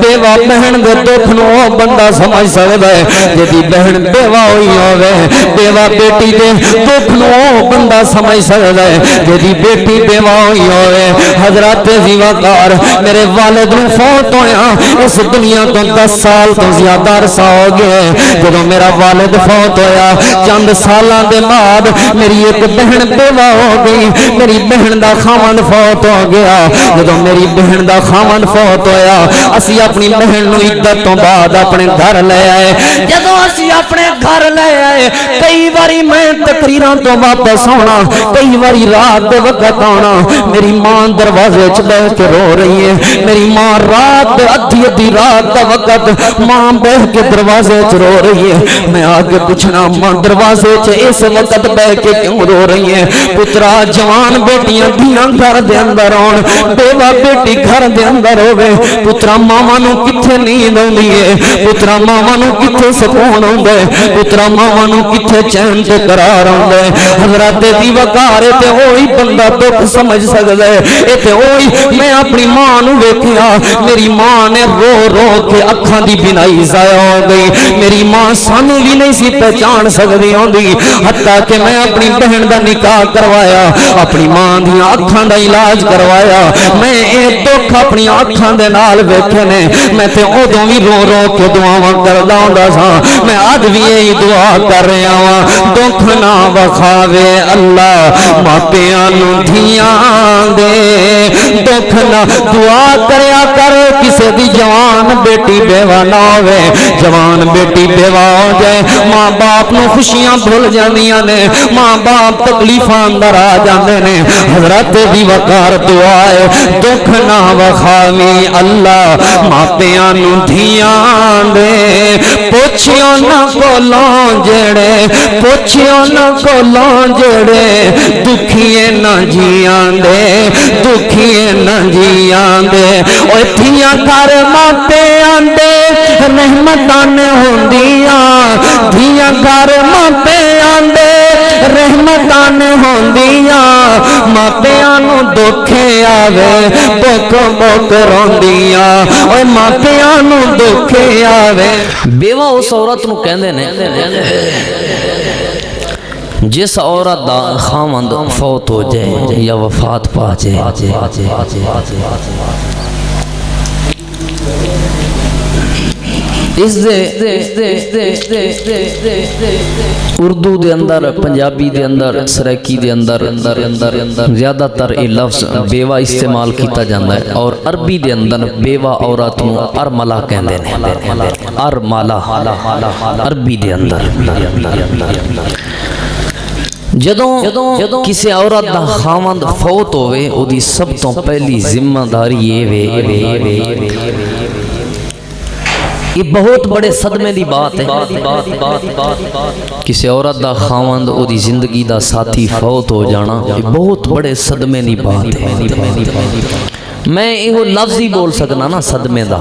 بیوہ بہن دے دکھ نو بندہ سمجھ سکدا ہے جدی بہن بیوہ ہوئی ہوے بیوہ بیٹی دے دکھ نو بندہ سمجھ سکدا ہے جدی بیٹی بیوہ ہوئی ہوے حضرات زیوکار میرے والد نو فوت ہویا اس دنیا تو 10 سال تو زیادہ عرصہ ہو گئے جدوں میرا والد فوت ہویا چند سالاں دے بعد میری ایک بہن بیوہ ہو گئی میری بہن دا خاوند فوت ہو گیا جدوں میری بہن دا خاوند فوت ہویا اسی اپنی بہن نو عدت تو بعد اپنے گھر لے آئے جدوں اسی اپنے گھر لے آئے کئی باری میں تقریراں تو واپس آنا کئی باری رات دے وقت آنا میری ماں دروازے وچ بیٹھ کے رو رہی ہے میری ماں رات ادھی رات دا وقت ماں بیٹھ کے دروازے وچ رو رہی ہے میں آگے پوچھنا ماں دروازے وچ اس وقت بیٹھ کے کیوں رو رہی ہے پترا جوان بیٹیاں دھیاں گھر دے اندر آن بیوہ بیٹی گھر دے اندر ہوے پترا ماواں نو کتھے نیند آندی ہے پترا ماواں نو کتھے سکون ہوندا ہے پترا ماواں نو کتھے چین تے قرار ہوندا ہے حضرات دی وقار تے وہی بندہ دکھ سمجھ سکدا ہے اے تے وہی میں اپنی ماں نو ویکھیا میری ماں نے رو رو کے اکھاں دی بینائی ضائع ہو گئی میری ماں سانو بھی نہیں سی پہچان سکدی ہوندی حتیٰ کہ میں اپنی بہن دا نکاح کروایا اپنی ماں دی اکھاں دا علاج کروایا میں اے دکھ اپنی اکھاں دے نال ویکھے نے میں تے اودوں بھی رو رو کے دعاواں کردا ہوندا سا میں اج بھی یہی دعا کر رہا ہاں دکھ نہ وکھاوے اللہ ماپیاں نو دھیاں دے دکھ نہ دعا کریا کر کسے دی جوان بیٹی بیوہ نہ ہوے جوان بیٹی بیوہ ہو جائے ماں باپ نو خوشیاں بھول جاندیاں نے ماں باپ تکلیفاں اندر آ جاندے نے حضرت دی وقار دعا ہے دکھ نہ وکھاوی اللہ ماپیاں نو دھیاں دے پوچھیاں نہ کولوں جڑے پوچھیاں نہ کولوں جڑے دکھیے نہ جیاں دے دکھیے نہ جیاں دے اوے دھیاں گھر ماپیاں دے رحمتاں نے ہوندیاں دھیاں گھر ماپیاں دے رحمتاں نے ہوندیاں ماپیاں نو دکھے آوے بک بک روندیاں اوے ماپیاں نو دکھے آوے بیوہ اس عورت نو کہندے نے جس عورت دا خاوند فوت ہو جائے یا وفات پا جائے اس دے اردو دے اندر پنجابی دے اندر سریکی دے اندر زیادہ تر یہ لفظ بیوہ استعمال کیتا جاندہ ہے اور عربی دے اندر بیوہ عورت نو ارملہ کہندے نے ارملہ عربی دے اندر جدوں کسی عورت دا خاوند فوت ہوئے او دی سب تو پہلی ذمہ داری یہ بہت بڑے صدمے دی بات ہے کسی عورت دا خاوند او دی زندگی دا ساتھی فوت ہو جانا یہ بہت بڑے صدمے دی بات ہے میں یہ لفظ ہی بول سکنا نا صدمے دا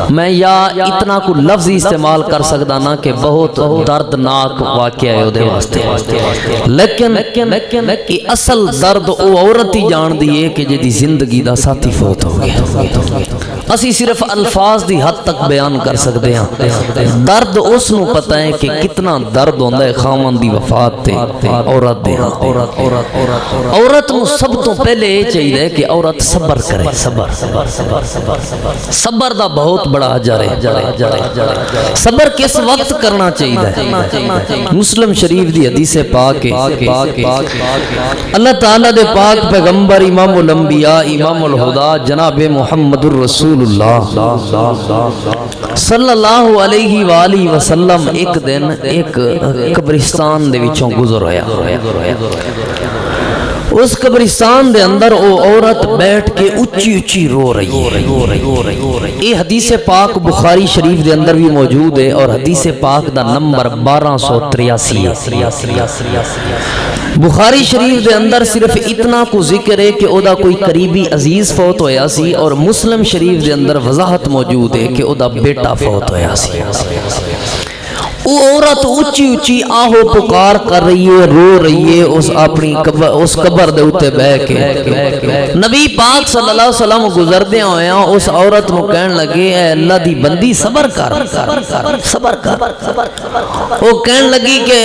میں یا اتنا کو لفظ ہی استعمال کر سکتا نا کہ بہت دردناک واقعہ ہے دے واسطے لیکن اصل درد او عورت ہی جان دیئے کہ جدی زندگی دا ساتھی فوت ہو گیا اسی صرف الفاظ دی حد تک بیان کر سکتے ہیں درد اس نو پتہ ہے کہ کتنا درد ہوندہ ہے خاوند دی وفات تے عورت دے عورت نو سب تو پہلے یہ چاہیے کہ عورت صبر کرے صبر دا بہت بڑا اجر ہے صبر کس وقت کرنا چاہیے مسلم شریف دی حدیث پاک ہے اللہ تعالیٰ دے پاک پیغمبر امام الانبیاء امام الہدا جناب محمد الرسول اللہ صلی اللہ علیہ وآلہ وسلم ایک دن ایک قبرستان دے وچوں گزر ہویا اس قبرستان دے اندر او عورت بیٹھ کے اچھی اچھی رو رہی ہے یہ حدیث پاک بخاری شریف دے اندر بھی موجود ہے اور حدیث پاک دا نمبر 1283 ہے بخاری شریف دے اندر صرف اتنا کو ذکر ہے کہ او دا کوئی قریبی عزیز فوت ہویا سی اور مسلم شریف دے اندر وضاحت موجود ہے کہ او دا بیٹا فوت ہویا سی وہ عورت اچھی اچھی آہو پکار کر رہی ہے، رو رہی ہے اس اپنی اس قبر دے اوتے بہ کے۔ نبی پاک صلی اللہ علیہ وسلم گزردے ہوئے اس عورت نو کہن لگے اے اللہ دی بندی صبر کر صبر کر۔ وہ کہن لگی کہ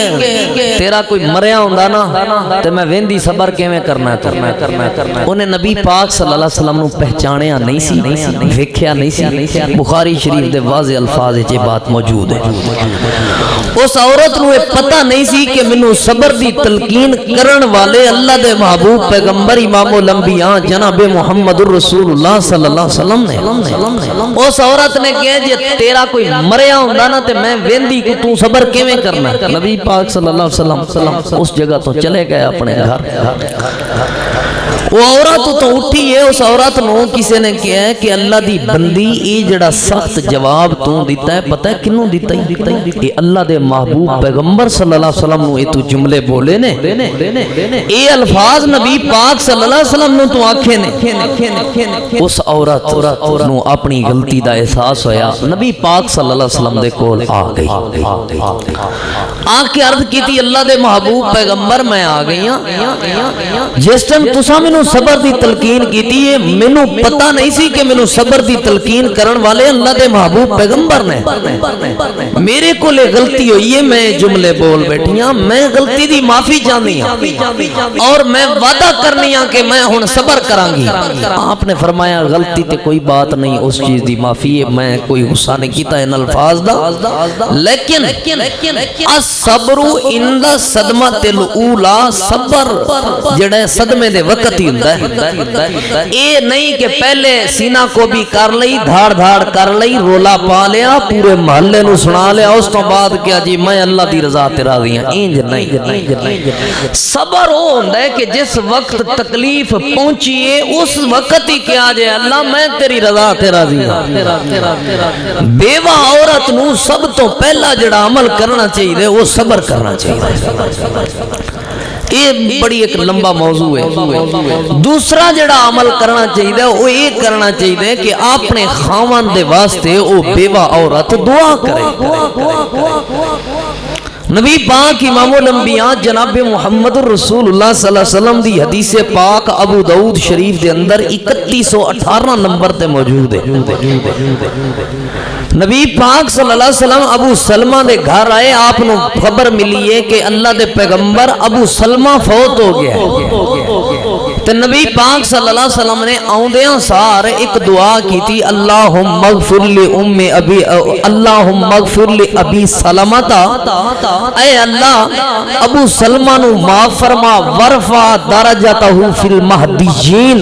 تیرا کوئی مریا ہوندا نا تے میں ویندی صبر کیویں کرنا ہے۔ انہیں نبی پاک صلی اللہ علیہ وسلم نو پہچانیا نہیں سی، ویکھیا نہیں سی۔ بخاری شریف دے واضح الفاظ وچ یہ بات موجود ہے۔ اس عورت نو پتہ نہیں سی کہ منو صبر دی تلقین کرن والے اللہ دے محبوب پیغمبر امام الانبیاء جناب محمد الرسول اللہ صلی اللہ علیہ وسلم نے۔ اس عورت نے کہا جے تیرا کوئی مریا ہوندا نا تے میں ویندی کہ تو صبر کیویں کرنا۔ نبی پاک صلی اللہ علیہ وسلم اس جگہ تو چلے گئے اپنے گھر۔ وہ عورت تو اٹھی ہے، اس عورت نو کسی نے کہا ہے کہ اللہ دی بندی اے جڑا سخت جواب تو دیتا ہے پتہ ہے کنوں دیتا ہے؟ اے اللہ دے محبوب پیغمبر صلی اللہ علیہ وسلم نو اے تو جملے بولے نے، اے الفاظ نبی پاک صلی اللہ علیہ وسلم نو تو آکھے نے۔ اس عورت نو اپنی غلطی دا احساس ہویا، نبی پاک صلی اللہ علیہ وسلم دے کول آ گئی، آ کے عرض کیتی اللہ دے محبوب پیغمبر میں آ گئی ہاں، جس ٹائم تساں مینوں صبر دی تلقین کیتی ہے مینوں پتہ نہیں سی کہ مینوں صبر دی تلقین کرن والے اللہ دے محبوب پیغمبر نے۔ میرے کو لے غلطی ہوئی ہے، میں جملے بول بیٹھی ہاں، میں غلطی دی معافی چاہنی ہاں اور میں وعدہ کرنی ہاں کہ میں ہن صبر کراں گی۔ آپ نے فرمایا غلطی تے کوئی بات نہیں، اس چیز دی معافی ہے، میں کوئی غصہ نہیں کیتا ان الفاظ دا، لیکن الصبر عند الصدمۃ الاولی، صبر جڑا صدمے دے وقت ہی ہوندا ہے۔ اے نہیں کہ پہلے سینہ کو بھی کر لئی، دھاڑ دھاڑ کر لئی، رولا پا لیا، پورے محلے نو سنا لیا، اس تو بعد کیا جی میں اللہ دی رضا تے راضی ہاں، انج نہیں۔ صبر وہ ہوندا ہے کہ جس وقت تکلیف پہنچی ہے اس وقت ہی کیا جائے اللہ میں تیری رضا تے راضی ہاں۔ بیوہ عورت نو سب تو پہلا جڑا عمل کرنا چاہیے وہ صبر کرنا چاہیے۔ یہ بڑی ایک لمبا موضوع ہے۔ دوسرا جڑا عمل کرنا چاہیے وہ یہ کرنا چاہیے کہ اپنے خاوند دے واسطے وہ بیوہ عورت دعا کرے۔ نبی پاک امام الانبیاء جناب محمد الرسول اللہ صلی اللہ علیہ وسلم دی حدیث پاک ابو داؤد شریف دے اندر 3118 نمبر تے موجود ہے۔ نبی پاک صلی اللہ علیہ وسلم ابو سلمہ دے گھر آئے، آپ نو خبر ملی ہے کہ اللہ دے پیغمبر ابو سلمہ فوت ہو گیا ہے۔ تو نبی پاک صلی اللہ علیہ وسلم نے آؤندیاں سار ایک دعا کی تھی، اللہم اغفر لی ابی سلمہ، اے اللہ ابو سلمہ نو معاف فرما، ورفع درجتہ فی المہدیین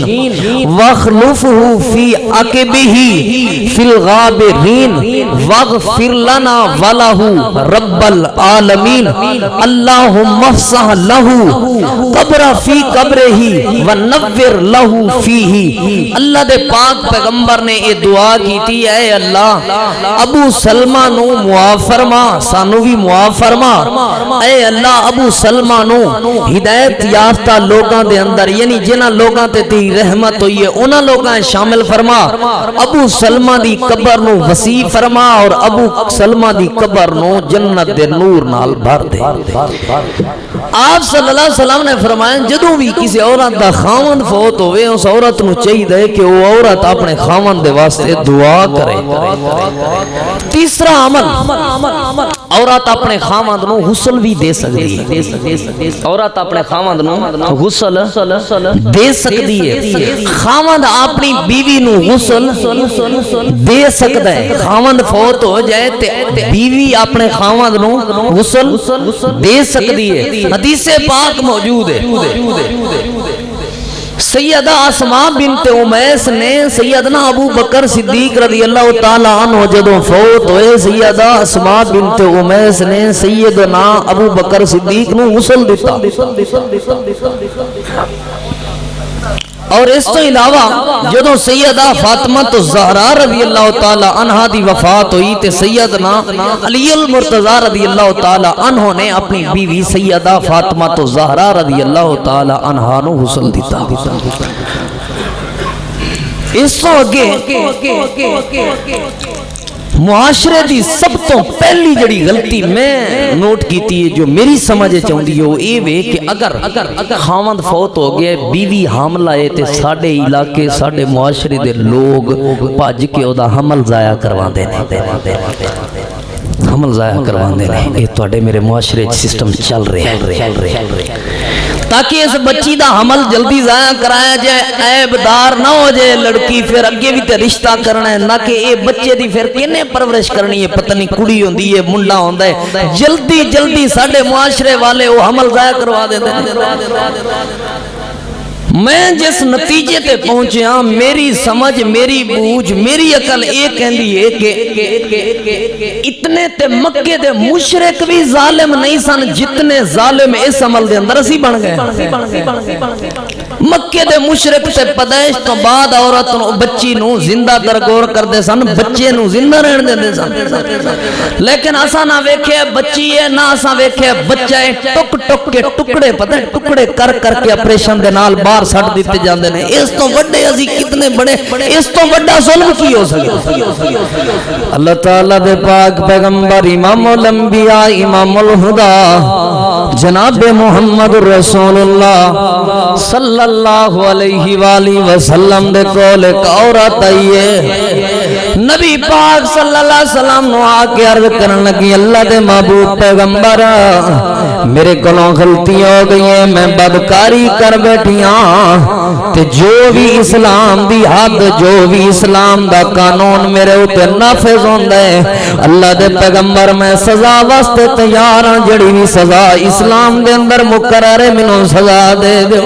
واخلفہ فی عقبہ فی الغابرین واغفر لنا ولہ رب العالمین، اللہم افسح لہ قبر فی قبرہ ونور لہ فیہ۔ اللہ دے پاک پیغمبر نے یہ دعا کی تھی، اے اللہ ابو سلمہ نو معاف فرما، سانو بھی معاف فرما، اے اللہ ابو سلمہ نو ہدایت یافتہ لوگاں دے اندر یعنی جنہ لوگاں تے تیری رحمت ہوئی ہے انہاں لوگاں شامل فرما، ابو سلمہ دی قبر نو وسیع فرما اور ابو سلمہ دی قبر نو جنت دے نور نال بھر دے۔ آپ صلی اللہ علیہ وسلم نے فرمایا جدوں بھی کسی عورت دا خاوند فوت ہوئے اس عورت نو چاہیے کہ وہ عورت اپنے خاوند دے واسطے دعا کرے۔ تیسرا عمل، عورت اپنے خاوند نو غسل بھی دے سکتی ہے۔ عورت اپنے خاوند نو غسل دے سکتی ہے۔ خاوند اپنی بیوی نو غسل دے سکتا ہے۔ خاوند فوت ہو جائے تے بیوی اپنے خاوند نو غسل دے سکتی ہے۔ حدیث پاک موجود ہے۔ سیدہ اسماء بنت امیس نے سیدنا ابو بکر صدیق رضی اللہ تعالیٰ عنہ جدوں فوت ہوئے، سیدہ اسماء بنت امیس نے سیدنا ابو بکر صدیق نو غسل دیتا۔ اور اس تو علاوہ جدوں سیدہ فاطمہ الزہرا رضی اللہ تعالی عنہا دی وفات ہوئی تے سیدنا علی المرتضی رضی اللہ تعالی عنہ نے اپنی بیوی سیدہ فاطمہ الزہرا رضی اللہ تعالی عنہا نو غسل دیتا۔ اس تو اگے معاشرے دی سب تو پہلی جڑی غلطی میں نوٹ کیتی ہے جو میری سمجھ چاہندی ہے وہ اے وے کہ اگر خاوند فوت ہو گیا بیوی حاملہ ہے تے ساڈے علاقے ساڈے معاشرے دے لوگ بھج کے او دا حمل ضائع کرواندے نے حمل ضائع کرواندے نے اے تواڈے میرے معاشرے سسٹم چل رہے ہیں تاکہ اس بچی دا حمل جلدی ضائع کرایا جائے عیب دار نہ ہو جائے لڑکی پھر اگے بھی تے رشتہ کرنا ہے نہ کہ اے بچے دی پھر کینے پرورش کرنی ہے پتہ نہیں کڑی ہوندی ہے منڈا ہوندا ہے جلدی جلدی ساڈے معاشرے والے وہ حمل ضائع کروا دیندے ہیں میں جس نتیجے تے پہنچے ہاں میری سمجھ میری بوجھ میری عقل ایک کہندی ہے کہ اتنے تے مکے دے مشرک بھی ظالم نہیں سن جتنے ظالم اس عمل دے اندر اسی بن گئے مکے دے مشرک تے پیدائش تو بعد عورت نو بچی نو زندہ درگور کر دے سن بچے نو زندہ رہن دے سن لیکن اساں نہ ویکھے بچی ہے نہ اساں ویکھے بچہ ہے ٹک ٹک کے ٹکڑے پتہ ٹکڑے کر کر کے آپریشن دے نال باہر سٹ دیتے جاندے نے اس تو بڑے ازی کتنے بڑے اس تو بڑا ظلم کی ہو سکے اللہ تعالیٰ دے پاک پیغمبر امام الانبیاء امام الہدا جناب محمد رسول اللہ صلی اللہ علیہ وآلہ وسلم دے کول ایک عورت آئی ہے نبی پاک صلی اللہ علیہ وسلم نو آکے عرض کرن لگی اللہ دے محبوب پیغمبر میرے کولوں غلطی ہو گئی ہے میں بدکاری کر بیٹھی ہاں تے جو بھی اسلام دی حد جو بھی اسلام دا قانون میرے اوتے نافذ ہوندا ہے اللہ دے پیغمبر میں سزا واسطے تیار ہاں جڑی بھی سزا اسلام دے اندر مقرر ہے مینوں سزا دے دیو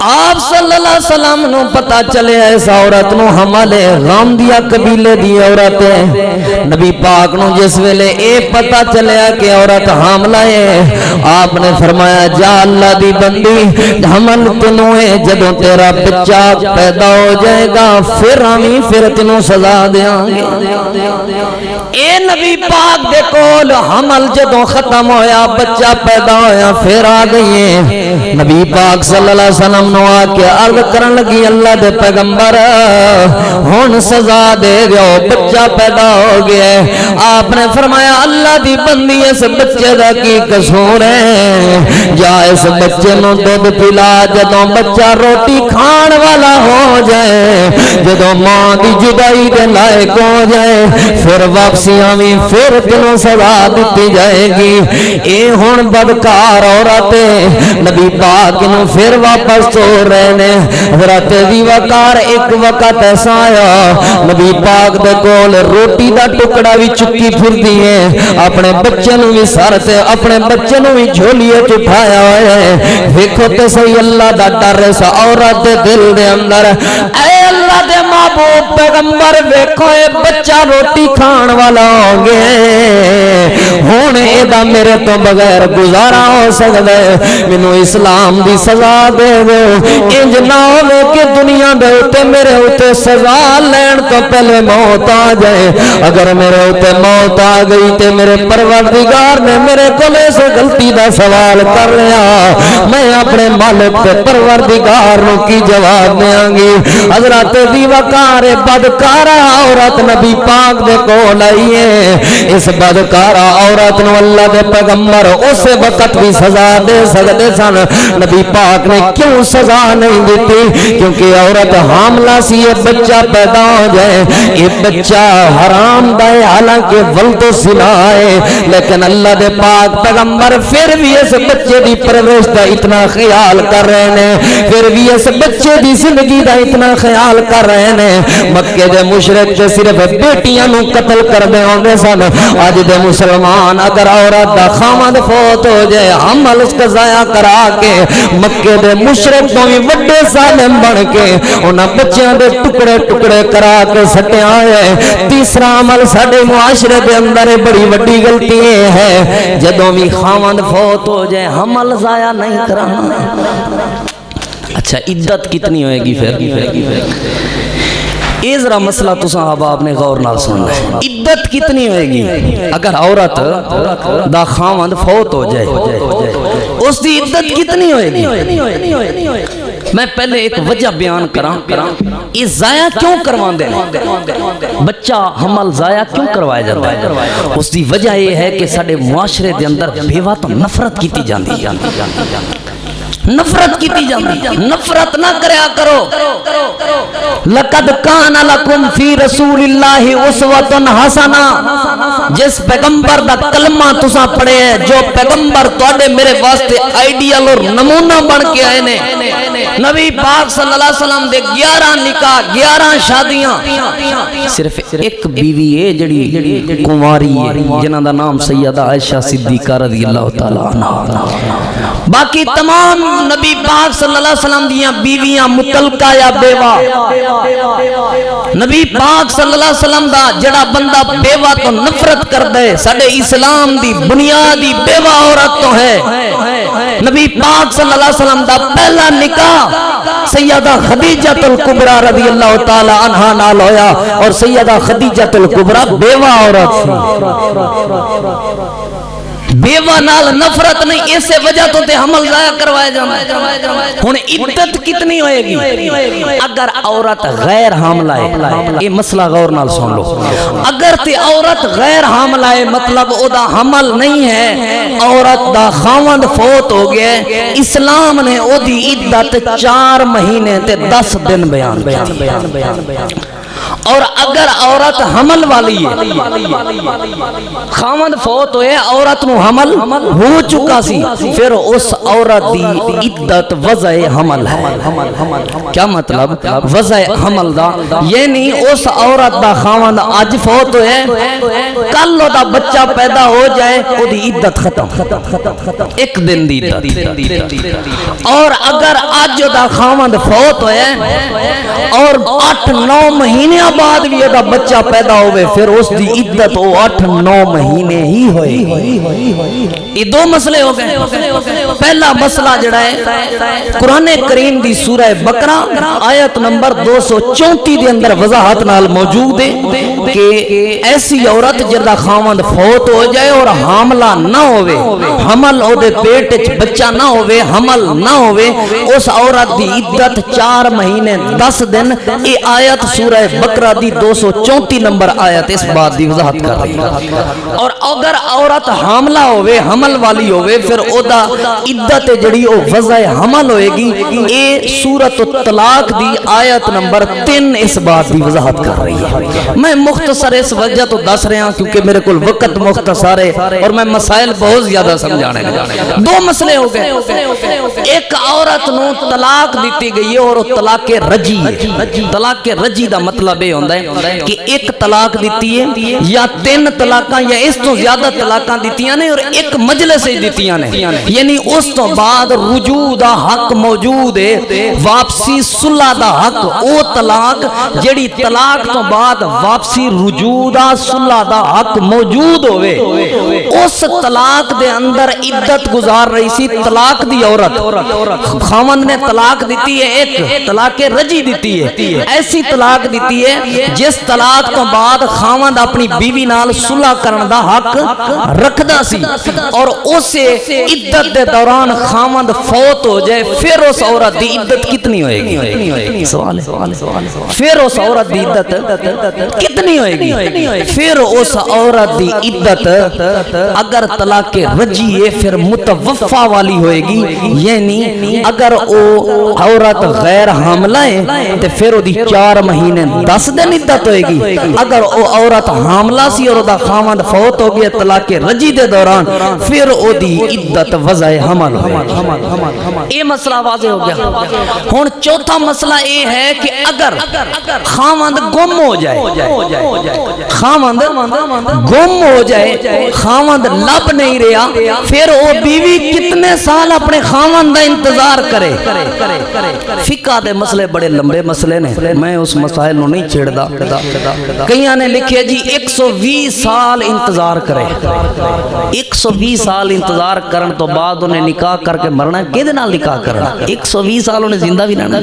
آپ صلی اللہ علیہ وسلم نو پتا چلے اس عورت نو حمل غامدیہ قبیلے دی عورت ہے نبی پاک نو جس ویلے اے پتا چلے کہ عورت حاملہ ہے آپ نے فرمایا جا اللہ دی بندی حمل تنوں ہے جدوں تیرا بچہ پیدا ہو جائے گا پھر ہمیں پھر تنوں سزا دیاں گے اے نبی پاک دے کول حمل جدوں ختم ہویا بچہ پیدا ہویا پھر آ گئی ہے نبی پاک صلی اللہ علیہ وسلم نو آ کے عرض کرن لگی اللہ دے پیغمبر ہن سزا دے دیو بچہ پیدا ہو گیا ہے آپ نے فرمایا اللہ دی بندی اس بچے دا کی قصور ہے جا اس بچے نو دودھ پلا جدوں بچہ روٹی کھان والا ہو جائے جدوں ماں دی جدائی دے لائق ہو جائے پھر واپسیاں بھی پھر تینوں سزا دیتی جائے گی اے ہن بدکار عورت نبی پاک نو پھر واپس تو رہنے حضرت دی وقار ایک وقت ایسا آیا نبی پاک دے کول روٹی دا ٹکڑا بھی چکی پھر دیئے اپنے بچے نو بھی سارتے اپنے بچے نو بھی جھولیے چٹھایا ہوئے دیکھو تے صحیح اللہ دا ڈر ایسا عورت دے دل دے اندر اے اللہ دے محبوب پیغمبر دیکھو اے بچہ روٹی کھان والا ہو گئے ہون اے دا میرے تو بغیر گزارا ہو سکتا ہے مینوں اسلام دی سزا دے دو انج نہ ہوے کہ دنیا دے اوتے میرے اوتے سزا لین تو پہلے موت آ جائے اگر میرے اوتے موت آ گئی تے میرے پروردگار نے میرے کول اس غلطی دا سوال کر لیا میں اپنے مالک تے پروردگار نو کی جواب دیاں گی حضرت دی وقار بدکارا عورت نبی پاک دے کول آئی ہے اس بدکارا عورت نو اللہ دے پیغمبر اس وقت بھی سزا دے سکتے سن نبی پاک نے کیوں سزا نہیں دیتی کیونکہ عورت حاملہ سی یہ بچہ پیدا ہو جائے یہ بچہ حرام دائے حالانکہ ولد زنا ہے لیکن اللہ دے پاک پیغمبر پھر بھی اس بچے دی پرورش دا اتنا خیال کر رہے ہیں پھر بھی اس بچے دی زندگی دا اتنا خیال کر رہے ہیں مکے دے مشرک تے صرف بیٹیاں نو قتل کر دے ہوندے سن اج دے مسلمان اگر عورت دا خامد فوت ہو جائے حمل اس کا ضائع کرا کے مکے دے مشرک تو بھی بڑے ظالم بن کے انہاں بچیاں دے ٹکڑے ٹکڑے کرا کے سٹیا ہے تیسرا عمل ساڈے معاشرے دے اندر بڑی بڑی غلطی ہے جدوں بھی خامد فوت ہو جائے حمل ضائع نہیں کرانا اچھا عدت کتنی ہوئے گی پھر یہ ذرا مسئلہ تو صحابہ آپ نے غور نال سننا ہے عدت کتنی ہوئے گی اگر عورت دا خامد فوت ہو جائے اس دی عدت کتنی ہوئے گی؟ میں پہلے ایک وجہ بیان کراں یہ ضائع کیوں کروان دے بچہ حمل ضائع کیوں کروایا جاتا ہے؟ اس دی وجہ یہ ہے کہ ساڈے معاشرے دے اندر بیوہ تو نفرت کیتی جاندی ہے، نفرت کیتی جاندی، نفرت نہ کریا کرو۔ لقد کان لکم فی رسول اللہ اسوۃ حسنہ، جس پیغمبر دا کلمہ تساں پڑھے ہے، جو پیغمبر تواڈے میرے واسطے آئیڈیل اور نمونہ بن کے آئے نے، نبی پاک صلی اللہ علیہ وسلم دے 11 نکاح 11 شادیاں، صرف ایک بیوی ہے جڑی کنواری ہے جنہاں دا نام سیدہ عائشہ صدیقہ رضی اللہ تعالی عنہ، باقی تمام نبی پاک صلی اللہ علیہ وسلم دیاں بیویاں مطلقہ یا بیوہ۔ نبی پاک صلی اللہ علیہ وسلم دا جڑا بندہ بیوہ تو نفرت کر دے، ساڈے اسلام دی بنیادی بیوہ عورت تو ہے۔ نبی پاک صلی اللہ علیہ وسلم دا پہلا نکاح سیدہ خدیجہ الکبریٰ رضی اللہ تعالی عنہا نال ہویا، اور سیدہ خدیجہ الکبریٰ بیوہ عورت تھی۔ بیوہ نال نفرت نہیں، اسے وجہ تو تے حمل ضائع کروائے جانا ہے۔ ہن عدت کتنی ہوئے گی؟ اگر عورت غیر حاملہ ہے، یہ مسئلہ غور نال سن لو، اگر تے عورت غیر حاملہ ہے مطلب او دا حمل نہیں ہے، عورت دا خاوند فوت ہو گیا، اسلام نے او دی عدت 4 مہینے تے 10 دن بیان کیا۔ اور اگر عورت حمل والی ہے، خاوند فوت ہوئے، عورت نو حمل ہو چکا سی، پھر اس عورت دی عدت وضع حمل ہے۔ کیا مطلب وضع حمل دا؟ یعنی اس عورت دا خاوند آج فوت ہوئے، کل دا بچہ پیدا ہو جائے، او دی عدت ختم، 1 دن دی عدت۔ اور اگر آج دا خاوند فوت ہوئے اور 8-9 مہینے بعد بھی دا بچہ پیدا ہوئے، پھر اس دی عدت وہ 8-9 مہینے ہی ہوئے۔ یہ 2 مسئلے ہو گئے۔ پہلا مسئلہ جڑا ہے قرآن کریم دی سورہ بقرہ آیت نمبر 234 دے اندر وضاحت نال موجود ہے کہ ایسی عورت جدا خاوند فوت ہو جائے اور حاملہ نہ ہوئے، حمل او دے پیٹ وچ بچہ نہ ہوئے، حمل نہ ہوئے، اس عورت دی عدت 4 مہینے 10 دن۔ یہ آیت سورہ بقرہ دی 234 نمبر آیت اس بات دی وضاحت کر رہی ہے۔ اور اگر عورت حاملہ ہوئے، حمل والی ہوئے، پھر او دا عدت جڑی او وضع حمل ہوئے گی۔ اے سورۃ الطلاق دی آیت نمبر 3 اس بات دی وضاحت کر رہی ہے۔ میں مختصر اس وجہ تو دس رہا ہوں کیونکہ میرے کول وقت مختصر ہے اور میں مسائل بہت زیادہ سمجھانے لگا۔ 2 مسئلے ہو گئے۔ ایک عورت نو طلاق دیتی گئی ہے اور طلاق رجی ہے۔ طلاق رجی دا مطلب یہ ہوتا ہے کہ ایک طلاق دیتی ہے یا 3 طلاقاں یا اس تو زیادہ طلاقاں دیتیاں نے اور ایک مجلس سے دیتیاں نے، یعنی اس تو بعد رجوع دا حق موجود ہے، واپسی صلح دا حق۔ او طلاق جڑی طلاق تو بعد واپسی رجوع دا صلح دا حق موجود ہوئے، اس طلاق دے اندر عدت گزار رہی سی طلاق دی عورت۔ خاوند نے طلاق دیتی ہے، ایک طلاق رجی دیتی ہے، ایسی طلاق دیتی ہے جس طلاق تو بعد خاوند اپنی بیوی نال صلح کرن دا حق رکھدا سی، اور اسے عدت دے دوران خاوند فوت ہو جائے، پھر اس عورت دی عدت کتنی ہوئے گی؟ سوال ہے، پھر اس عورت دی عدت کتنی ہوئے گی؟ پھر اس عورت دی عدت اگر طلاق رجی ہے پھر متوفا والی ہوئے گی، یعنی اگر او عورت غیر حاملہ ہے تو پھر او دی 4 مہینے 10 دن عدت ہوئے گی۔ اگر او عورت حاملہ سی اور دا خاوند فوت ہو گیا طلاق رجی دے دوران، پھر او دی عدت وضع حمل ہوئے۔ یہ مسئلہ واضح ہو گیا۔ ہن چوتھا مسئلہ یہ ہے کہ اگر خاوند گم ہو جائے، خاوند گم ہو جائے، خاوند لب نہیں رہا، پھر او بیوی کتنے سال اپنے خاوند دا انتظار کرے؟ فقہ دے مسئلے بڑے لمبے مسئلے نے، میں اس مسائل نو نہیں چھیڑ کھیڑدا کئیاں نے لکھیا جی 120 سال انتظار کرے 120 سال انتظار کرن تو بعد انہیں نکاح کر کے مرنا کدے نال نکاح کرنا 120 سال انہیں زندہ بھی رہنا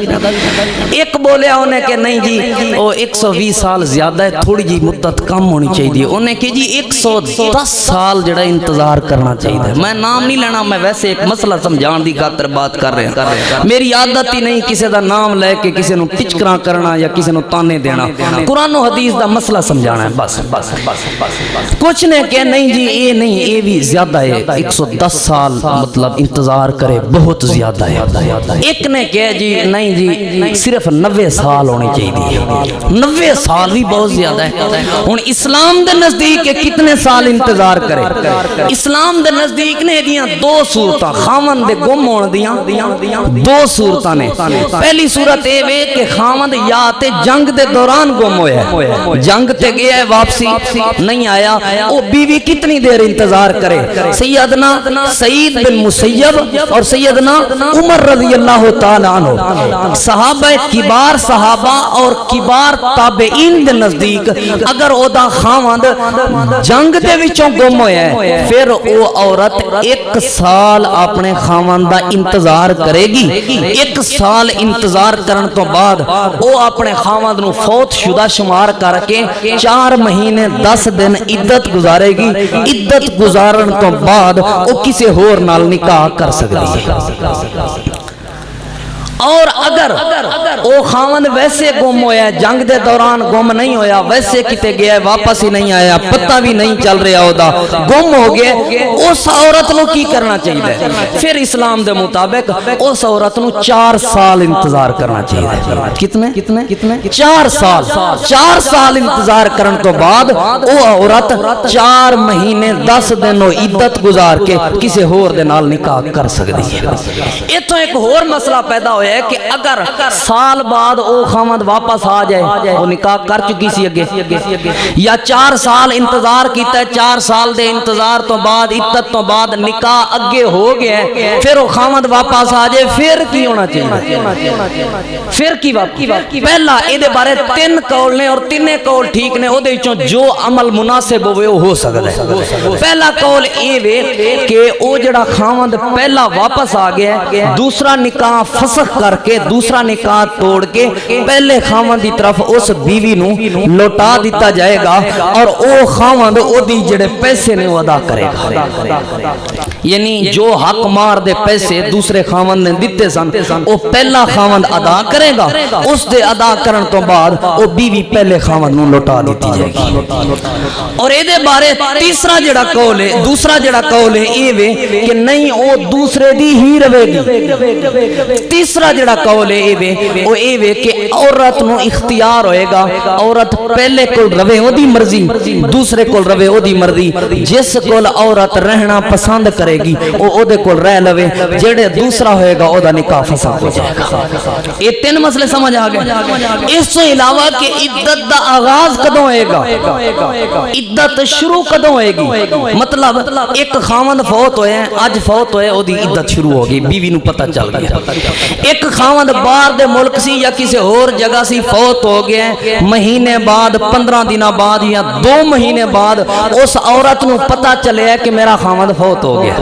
ایک بولیا انہیں کہ نہیں جی وہ 120 سال زیادہ ہے تھوڑی جی مدت کم ہونی چاہیے انہیں کہ جی 110 سال جڑا انتظار کرنا چاہیے میں نام نہیں لینا میں ویسے ایک مسئلہ سمجھان دی خاطر بات کر رہے ہیں میری عادت ہی نہیں کسی دا نام لے کے کسی نو ٹچکراں کرنا یا کسی نو تانے دینا قرآن و حدیث دا مسئلہ سمجھانا ہے بس کچھ نے کہ نہیں جی یہ نہیں یہ بھی زیادہ ہے 110 سال مطلب انتظار کرے بہت زیادہ ہے ایک نے کہ جی نہیں جی صرف 90 سال ہونی چاہیے 90 سال بھی بہت زیادہ ہے ہن اسلام دے نزدیک کتنے سال انتظار کرے اسلام دے نزدیک نے دیاں دو صورتاں خاوند دے گم ہون دیاں دو صورتاں نے پہلی صورت اے وے کہ خاوند یا تے جنگ دے دوران گم ہویا ہے جنگ تے گیا ہے واپسی نہیں آیا وہ بیوی کتنی دیر انتظار کرے سیدنا سعید بن مسیب اور سیدنا عمر رضی اللہ تعالی عنہ صحابہ کبار صحابہ اور کبار تابعین دے نزدیک اگر او دا خاوند جنگ دے وچوں گم ہویا ہے پھر او عورت 1 سال اپنے خاوند دا انتظار کرے گی 1 سال انتظار کرن تو بعد او اپنے خاوند نو فوت شدہ شمار کر کے 4 مہینے 10 دن عدت گزارے گی عدت گزارن تو بعد او کسی ہور نال نکاح کر سکتی ہے اور اگر او خاوند ویسے گم ہویا ہے جنگ دے دوران گم نہیں ہویا ویسے کتے گیا ہے واپس ہی نہیں آیا پتہ بھی نہیں چل رہا ہوتا گم ہو گئے اس عورت نو کی کرنا چاہیے پھر اسلام دے مطابق اس عورت نو 4 سال انتظار کرنا چاہیے کتنے 4 سال انتظار کرن تو بعد او عورت 4 مہینے 10 دن عدت گزار کے کسی ہور دے نال نکاح کر سکتی ہے ایتھوں ایک اور مسئلہ پیدا ہویا ہے کہ اگر سال بعد او خامد واپس آ جائے وہ نکاح کر چکی سی اگے یا 4 سال انتظار کیتا ہے 4 سال دے انتظار تو بعد عدت تو بعد نکاح اگے ہو گیا ہے پھر وہ خامد واپس آ جائے پھر کی ہونا چاہیے پھر کی واپس پہلا اے دے بارے 3 قول نے اور تینے قول ٹھیک نے او دے وچوں جو عمل مناسب ہوئے وہ ہو سکتا ہے پہلا قول اے وے کہ او جڑا خامد پہلا واپس آ گیا ہے دوسرا نکاح فسخ کر کے دوسرا نکاح توڑ کے پہلے خامد دی طرف اس بیوی نو لوٹا دیتا جائے گا اور او خامد او دی جڑے پیسے نے ادا کرے گا یعنی جو حق مار دے پیسے دوسرے خامد نے دیتے سن او پہلا خامد ادا کرے گا اس دے ادا کرن تو بعد او بیوی پہلے خامد نو لوٹا دیتی جائے گی اور اے دے بارے تیسرا جڑا قول ہے دوسرا جڑا قول ہے اے وے کہ نہیں او دوسرے دی ہی رہے گی تیسرا جڑا قول ہے اے وے کہ عورت نو اختیار ہوئے گا عورت پہلے کول روے او دی مرضی دوسرے کول روے او دی مرضی جس کول عورت رہنا پسند کرے گی او دے کول رہ لوے جڑے دوسرا ہوئے گا او دا نکاح فسخ ہو جائے گا یہ 3 مسئلے سمجھ آ گئے اس سے علاوہ کہ عدت دا آغاز کدوں ہوئے گا عدت شروع کدوں ہوئے گی مطلب ایک خامد فوت ہوئے ہیں آج فوت ہوئے او دی عدت شروع ہوگی بیوی نو پتہ چل گیا ایک خامد باہر دے ملک سی یا کسی اور جگہ سی فوت ہو گئے مہینے بعد 15 دن بعد یا 2 مہینے بعد اس عورت نو پتہ چلے ہے کہ میرا خامد فوت ہو گیا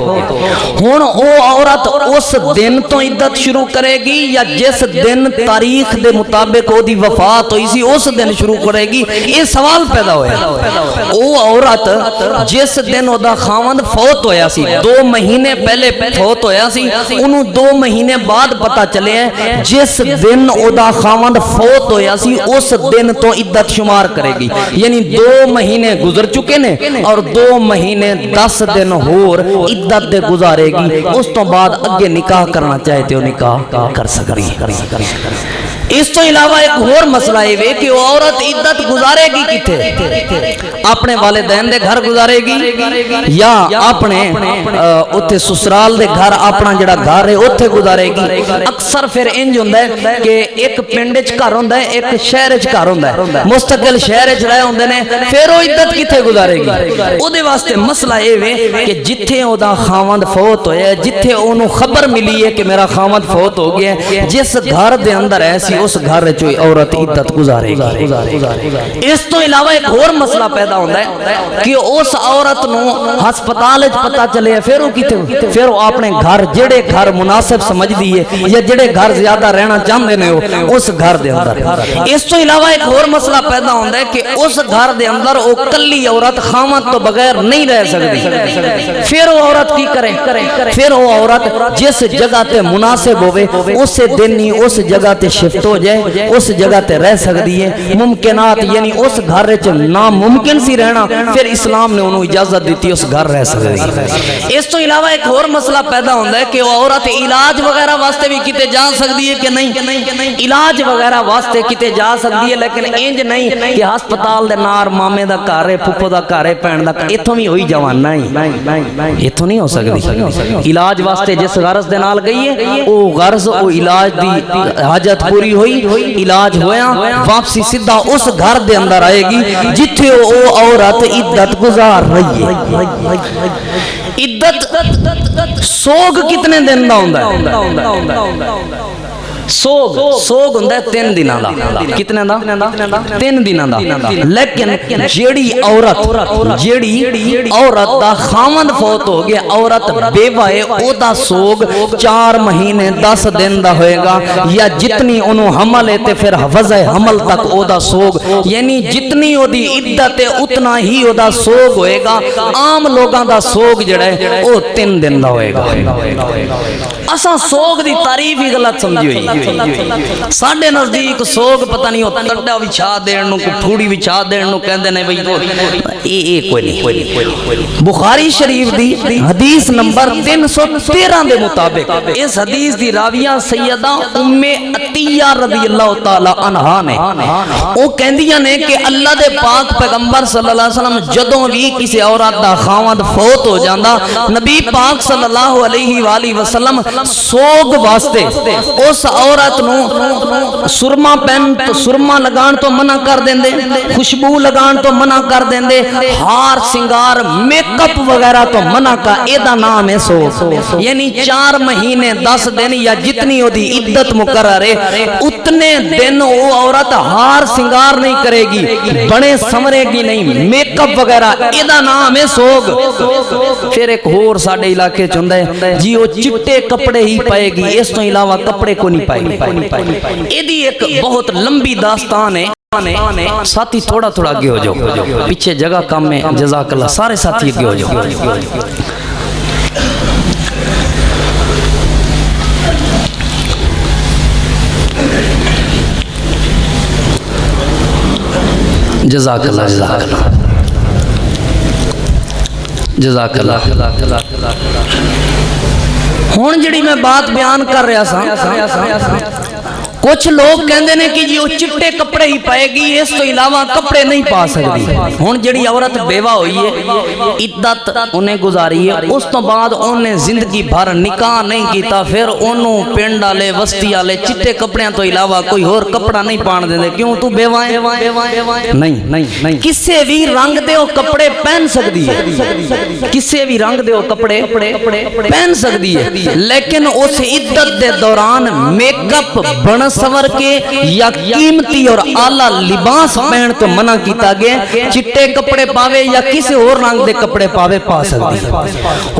ہن او عورت اس دن تو عدت شروع کرے گی یا جس دن تاریخ دے مطابق او دی وفات ہوئی سی اس دن شروع کرے گی یہ سوال پیدا ہویا او عورت جس دن او دا خامد فوت ہویا سی 2 مہینے پہلے فوت ہویا سی انہوں 2 مہینے بعد پتہ چلے ہیں جس دن او دا خامد فوت ہویا سی اس دن تو عدت شمار کرے گی یعنی 2 مہینے گزر چکے نے اور 2 مہینے 10 دن اور عدت دے گزارے گی اس تو بعد اگے نکاح کرنا چاہتے ہو نکاح کر سکتی اس تو علاوہ ایک اور مسئلہ ہے کہ عورت عدت گزارے گی کتے اپنے والدین دے گھر گزارے گی یا اپنے اوتھے سسرال دے گھر اپنا جڑا گھر ہے اوتھے گزارے گی؟ اکثر پھر انج ہوندا ہے کہ ایک پنڈ وچ گھر ہوندا ہے ایک شہر وچ گھر ہوندا ہے مستقل شہر وچ رہے ہوندے نے پھر وہ عدت کتے گزارے گی؟ او دے واسطے مسئلہ اے وے کہ جتھے او دا خاوند فوت ہویا ہے جتھے اونوں خبر ملی ہے کہ میرا خاوند فوت ہو گیا ہے جس گھر دے اندر ایسی اس گھر وچ عورت عدت گزارے گی۔ اس تو علاوہ ایک اور مسئلہ پیدا ہوندا ہے کہ اس عورت نو ہسپتال وچ پتہ چلے پھر وہ کتے پھر وہ اپنے گھر جڑے گھر مناسب سمجھ دی ہے یا جڑے گھر زیادہ رہنا چاہندے نے اس گھر دے اندر۔ اس تو علاوہ ایک اور مسئلہ پیدا ہوندا ہے کہ اس گھر دے اندر او کلی عورت خاوند تو بغیر نہیں رہ سکتی، پھر وہ عورت کی کرے؟ پھر وہ عورت جس جگہ تے مناسب ہوئے اس دن ہی اس جگہ تے شفٹ ہو جائے اس جگہ تے رہ سکتی ہے۔ ممکنات یعنی اس گھر وچ ناممکن سی رہنا پھر اسلام نے انہوں اجازت دیتی اس گھر رہ سکتی ہے۔ اس تو علاوہ ایک اور مسئلہ پیدا ہوتا ہے کہ وہ عورت علاج وغیرہ واسطے بھی کتے جا سکتی ہے کہ نہیں؟ علاج وغیرہ واسطے کتے جا سکتی ہے لیکن انج نہیں کہ ہسپتال دے نار مامے دا گھر ہے پھپھو دا گھر ہے بہن دا ایتھوں بھی ہوئی جوان نہیں ایتھوں نہیں ہو سکتی۔ علاج واسطے جس غرض دے نال گئی ہے او غرض او علاج دی حاجت پوری ہوئی علاج ہویا واپسی سیدھا اس گھر دے اندر آئے گی جتھے او عورت عدت گزار رہی ہے۔ عدت سوگ کتنے دن دا ہوندا ہے؟ سوگ ہوندا ہے 3 دناں دا۔ کتنے دا؟ 3 دناں دا۔ لیکن جیڑی عورت دا خاوند فوت ہو گیا عورت بیوہ ہے او دا سوگ 4 مہینے 10 دن دا ہوئے گا یا جتنی انہوں حمل ہے تے پھر وضع حمل تک او دا سوگ یعنی جتنی او دی عدت ہے اتنا ہی او دا سوگ ہوئے گا۔ عام لوگاں دا سوگ جڑا ہے او 3 دن دا ہوئے گا۔ اساں سوگ دی تعریف ہی غلط سمجھی ہوئی ساڈے نزدیک سوگ پتہ نہیں ٹڈا وچھا دین نو ٹھوڑی وچھا دین نو کہندے نے بھئی اے کوئی نہیں۔ بخاری شریف دی حدیث نمبر 313 دے مطابق اس حدیث دی راویہ سیدہ ام عطیہ رضی اللہ تعالی عنہا نے او کہندیاں نے کہ اللہ دے پاک پیغمبر صلی اللہ علیہ وسلم جدوں بھی کسی عورت دا خاوند فوت ہو جاندا نبی پاک صلی اللہ علیہ وآلہ وسلم سوگ واسطے اس عورت نو سرما پہن تو سرما لگان تو منع کر دیندے خوشبو لگان تو منع کر دیندے ہار سنگار میک اپ وغیرہ تو منع کا ایدا نام ہے سوگ یعنی 4 مہینے 10 دن یا جتنی ہو دی عدت مقرر ہے اتنے دن وہ عورت ہار سنگار نہیں کرے گی بڑے سمرے گی نہیں میک اپ وغیرہ ایدا نام ہے سوگ۔ پھر ایک اور ساڑے علاقے چندہ ہے جی وہ چٹے کپڑے ہی پائے گی اس تو علاوہ کپڑے کو نہیں پائے گی۔ ایدی ایک بہت لمبی داستان ہے ساتھی تھوڑا تھوڑا آگے ہو جاؤ پیچھے جگہ کم میں جزاک اللہ سارے ساتھی آگے ہو جاؤ۔ جزاک اللہ جزاک اللہ جزاک اللہ۔ ہون جڑی میں بات بیان کر رہا سا کچھ لوگ کہندے نے کہ جی وہ چٹے کپڑے ہی پائے گی اس تو علاوہ کپڑے نہیں پا سکتی۔ ہون جڑی عورت بیوہ ہوئی ہے عدت انہیں گزاری ہے اس تو بعد انہیں زندگی بھر نکاح نہیں کیتا پھر انہوں پنڈ والے وسطی والے چٹے کپڑیاں تو علاوہ کوئی اور کپڑا نہیں پان دے کیوں تو بیوہ ہے نہیں کسے بھی رنگ دے وہ کپڑے پہن سکتی ہے کسے بھی رنگ دے وہ کپڑے پہن سکتی ہے لیکن اس عدت دے دوران میک اپ بن سور کے یا قیمتی اور اعلیٰ لباس پہن تو منع کیتا گیا چٹے کپڑے پاوے یا کسی اور رنگ دے کپڑے پاوے پا سکتی ہے۔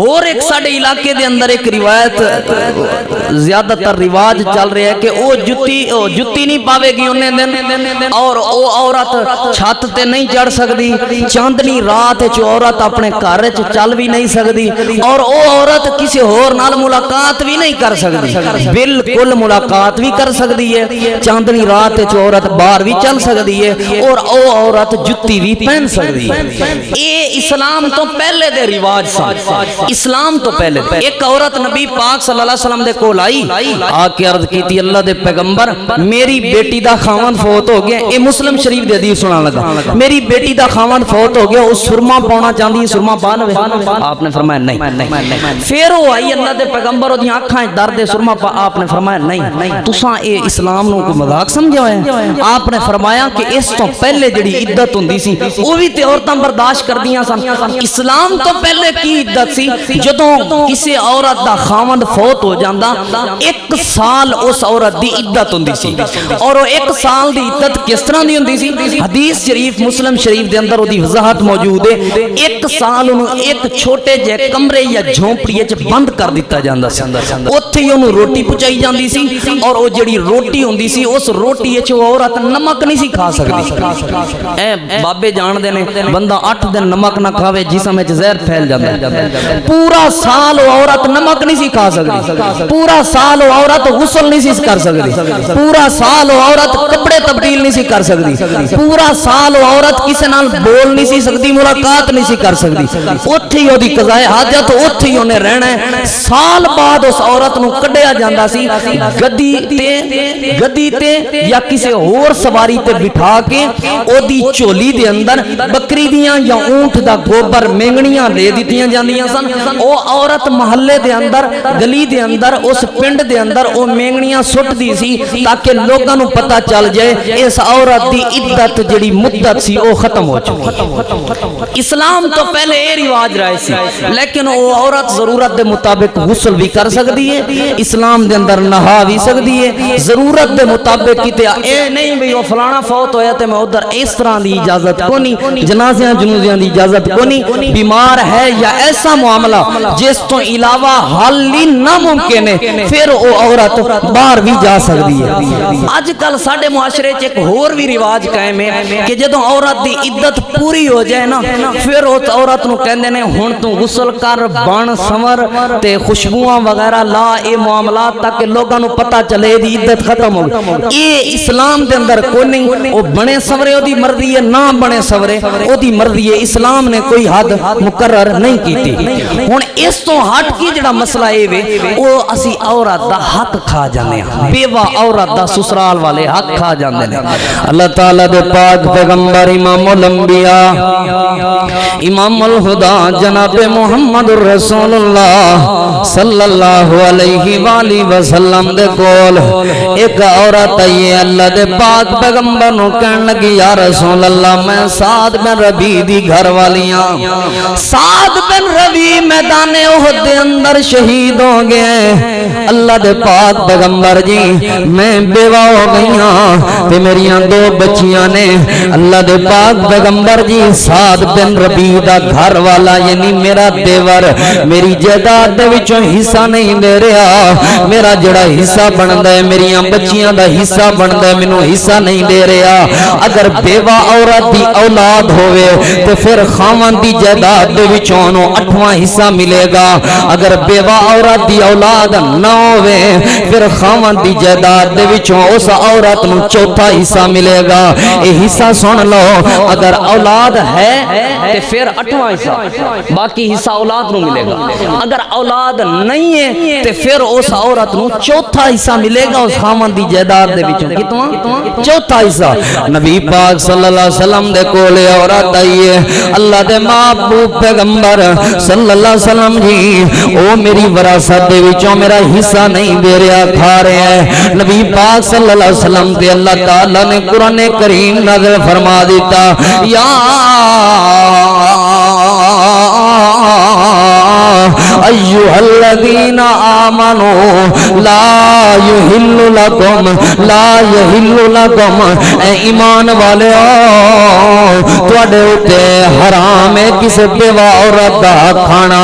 اور ایک ساڑے علاقے دے اندر ایک روایت زیادہ تر رواج چل رہا ہے کہ وہ جتی نہیں پاوے گی انہیں دن اور وہ عورت چھت تے نہیں چڑھ سکتی چاندنی رات جو عورت اپنے گھر چل بھی نہیں سکتی اور وہ عورت کسی اور نال ملاقات بھی نہیں کر سکتی بالکل ملاقات بھی کر سکتی سکتی ہے چاندنی رات وچ عورت باہر بھی چل سکتی ہے اور او عورت جتی بھی پہن سکتی ہے اے اسلام تو پہلے دے رواج سن اسلام تو پہلے ایک عورت نبی پاک صلی اللہ علیہ وسلم دے کول آئی آ کے عرض کیتی اللہ دے پیغمبر میری بیٹی دا خاوند فوت ہو گیا اے مسلم شریف دے حدیث سنا لگا میری بیٹی دا خاوند فوت ہو گیا او سرما پاؤنا چاہندی ہے سرما پا لوے آپ نے فرمایا نہیں پھر وہ آئی اللہ دے پیغمبر اودیاں اکھاں وچ درد سرما پا آپ نے فرمایا نہیں تساں اے اسلام نو کوئی مذاق سمجھیا ہوا ہے آپ نے فرمایا کہ اس تو پہلے جڑی عدت ہوندی سی او بھی تے عورتاں برداشت کردیاں سن اسلام تو پہلے کی عدت سی جدوں کسی عورت دا خاوند فوت ہو جاندا ایک سال اس عورت دی عدت ہوندی سی اور وہ ایک سال دی عدت کس طرح دی ہوندی سی حدیث شریف مسلم شریف دے اندر دی وضاحت موجود ہے ایک سال انہوں ایک چھوٹے جے کمرے یا جھونپڑی وچ بند کر دیتا جاندا سی اوتھے ہی انہوں روٹی پہنچائی جاندی سی اور وہ جڑی روٹی ہوندی سی اس روٹی وچ وہ عورت نمک نہیں سی کھا سکدی اے بابے جان دے نے بندہ 8 دن نمک نہ کھاوے جسم وچ زہر پھیل جاندا پورا سال وہ عورت نمک نہیں سی کھا سکدی پورا سال وہ عورت غسل نہیں سی کر سکدی پورا سال وہ عورت کپڑے تبدیل نہیں سی کر سکدی پورا سال وہ عورت کسی نال بول نہیں سی سکدی ملاقات نہیں سی کر سکدی اوتھے ہی اودی قضاء حاجت اوتھے ہی اونے رہنا ہے سال بعد اس عورت نو کڈیا جاندا سی گدی تے یا کسی اور سواری تے بٹھا کے اودی چولی دے اندر بکری دیاں یا اونٹ دا گوبر مینگنیاں لے دتیاں جاندیاں سن او عورت محلے دے اندر گلی دے اندر اس پنڈ دے اندر او مینگنیاں سٹ دی سی تاکہ لوگاں نو پتہ چل جائے اس عورت دی عدت جڑی مدت سی او ختم ہو چکی اسلام تو پہلے اے رواج رہے سی لیکن او عورت ضرورت دے مطابق غسل بھی کر سکتی ہے اسلام دے اندر نہا بھی سکتی ہے ضرورت دے مطابق کیتے اے نہیں بھئی او فلانا فوت ہویا تے میں ادھر اس طرح دی اجازت کو نہیں جنازیاں جنوزیاں دی اجازت کو نہیں بیمار ہے یا ایسا معاملہ جس تو علاوہ حل ہی ناممکن ہے پھر او عورت باہر بھی جا سکتی ہے آج کل ساڈے معاشرے چ ایک اور بھی رواج قائم ہے کہ جدوں عورت دی عدت پوری ہو جائے نا پھر اس عورت نو کہندے نے ہن تو غسل کر بن سنور تے خوشبوواں وغیرہ لا اے معاملات تاکہ لوگاں نو پتہ چلے دی عدت ختم ہو گئی اے اسلام دے اندر کوئی نہیں او بنے سورے او دی مرضی ہے نہ بنے سورے او دی مرضی ہے اسلام نے کوئی حد مقرر نہیں کیتی ہن اس تو ہٹ کے جڑا مسئلہ اے وے او اسی عورت دا حق کھا جانے ہاں بیوہ عورت دا سسرال والے حق کھا جاندے نے اللہ تعالی دے پاک پیغمبر امام الانبیاء امام الہدا جناب محمد الرسول اللہ صلی اللہ علیہ وآلہ وسلم دے کول ایک عورت آئی اللہ دے پاک پیغمبر نو کہن لگی یا رسول اللہ میں سعد بن ربیع دی گھر والیاں سعد بن ربیع میدان احد دے اندر شہید ہو گئے اللہ دے پاک پیغمبر جی میں بیوہ ہو گئیاں تے میریاں 2 بچیاں نے اللہ دے پاک پیغمبر جی سعد بن ربیع دا گھر والا یعنی میرا دیور میری جائیداد دے وچوں حصہ نہیں دے رہا میرا جڑا حصہ بندا ہے میریاں بچیاں دا حصہ بندا ہے مینوں حصہ نہیں دے رہا اگر بیوہ عورت دی اولاد ہوئے تے پھر خاوند دی جائیداد دے وچوں 8واں حصہ ملے گا اگر بیوہ عورت دی اولاد نہ ہوئے پھر خاوند دی جائیداد دے وچوں اس عورت نو 4تھا حصہ ملے گا اے حصہ سن لو اگر اولاد ہے تے پھر 8واں حصہ باقی حصہ اولاد نو ملے گا اگر اولاد نہیں ہے تے پھر اس عورت نو 4تھا حصہ ملے گا اس خاوند دی جائیداد دے وچوں کتنا 4تھا حصہ نبی پاک صلی اللہ علیہ وسلم دے کولے عورت آئی ہے اللہ دے محبوب پیغمبر صلی اللہ علیہ وسلم جی او میری وراثت دے وچوں میرا حصہ نہیں دے رہا کھا رہا ہے نبی پاک صلی اللہ علیہ وسلم تے اللہ تعالی نے قرآن کریم نازل فرما دیتا یا ایھا الذین آمنوا لا یحل لکم اے ایمان والےو تواڈے اوتے حرام ہے کسی بیوہ عورت دا حق کھانا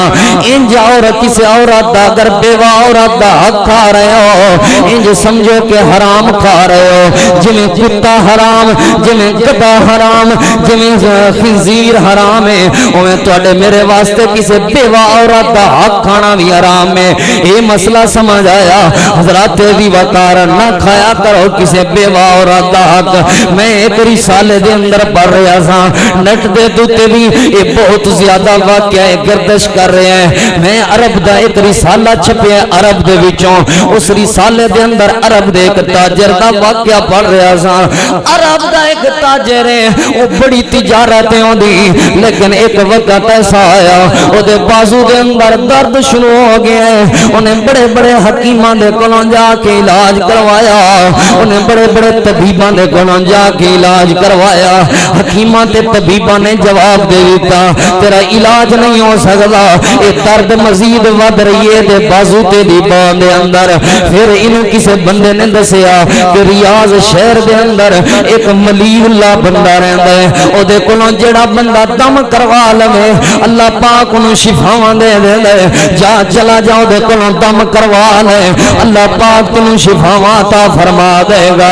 انج اور کسی عورت دا اگر بیوہ عورت دا حق کھا رہے ہو انج سمجھو کہ حرام کھا رہے ہو جویں کتا حرام جویں گدھا حرام جویں خنزیر حرام ہے اویں تواڈے میرے واسطے کسی بیوہ عورت دا حق کھانا بھی حرام ہے یہ مسئلہ سمجھ آیا حضرات دی وقار نہ کھایا کرو کسے بیوہ عورت دا حق۔ میں ایک رسالے دے اندر پڑھ رہا سا، نیٹ دے دوتے بھی یہ بہت زیادہ واقعہ گردش کر رہے ہیں۔ میں عرب دا ایک رسالہ چھپیا عرب دے وچوں، اس رسالے دے اندر عرب دے ایک تاجر دا واقعہ پڑھ رہا سا۔ عرب دا ایک تاجر ہے، وہ بڑی تجارتیں ہوں دی، لیکن ایک وقت ایسا آیا وہ دے بازو دے اندر درد شروع ہو گیا ہے۔ انہیں بڑے بڑے حکیمان دے کولوں جا کے علاج کروایا، انہیں بڑے بڑے طبیبان دے کولوں جا کے علاج کروایا۔ حکیمان تے طبیبان نے جواب دے دیتا تیرا علاج نہیں ہو سکتا، یہ درد مزید ود رہی ہے دے بازو تے دی بان دے اندر۔ پھر انہوں کسے بندے نے دسیا کہ ریاض شہر دے اندر ایک ملی اللہ بندہ رہندا ہے، او دے کولوں جڑا بندہ دم کروا لوے اللہ پاک انہوں شفاواں دے دیندا ہے۔ جا چلا جاؤ دے کولوں دم کروا لے، اللہ پاک تینوں شفاواں عطا فرما دے گا۔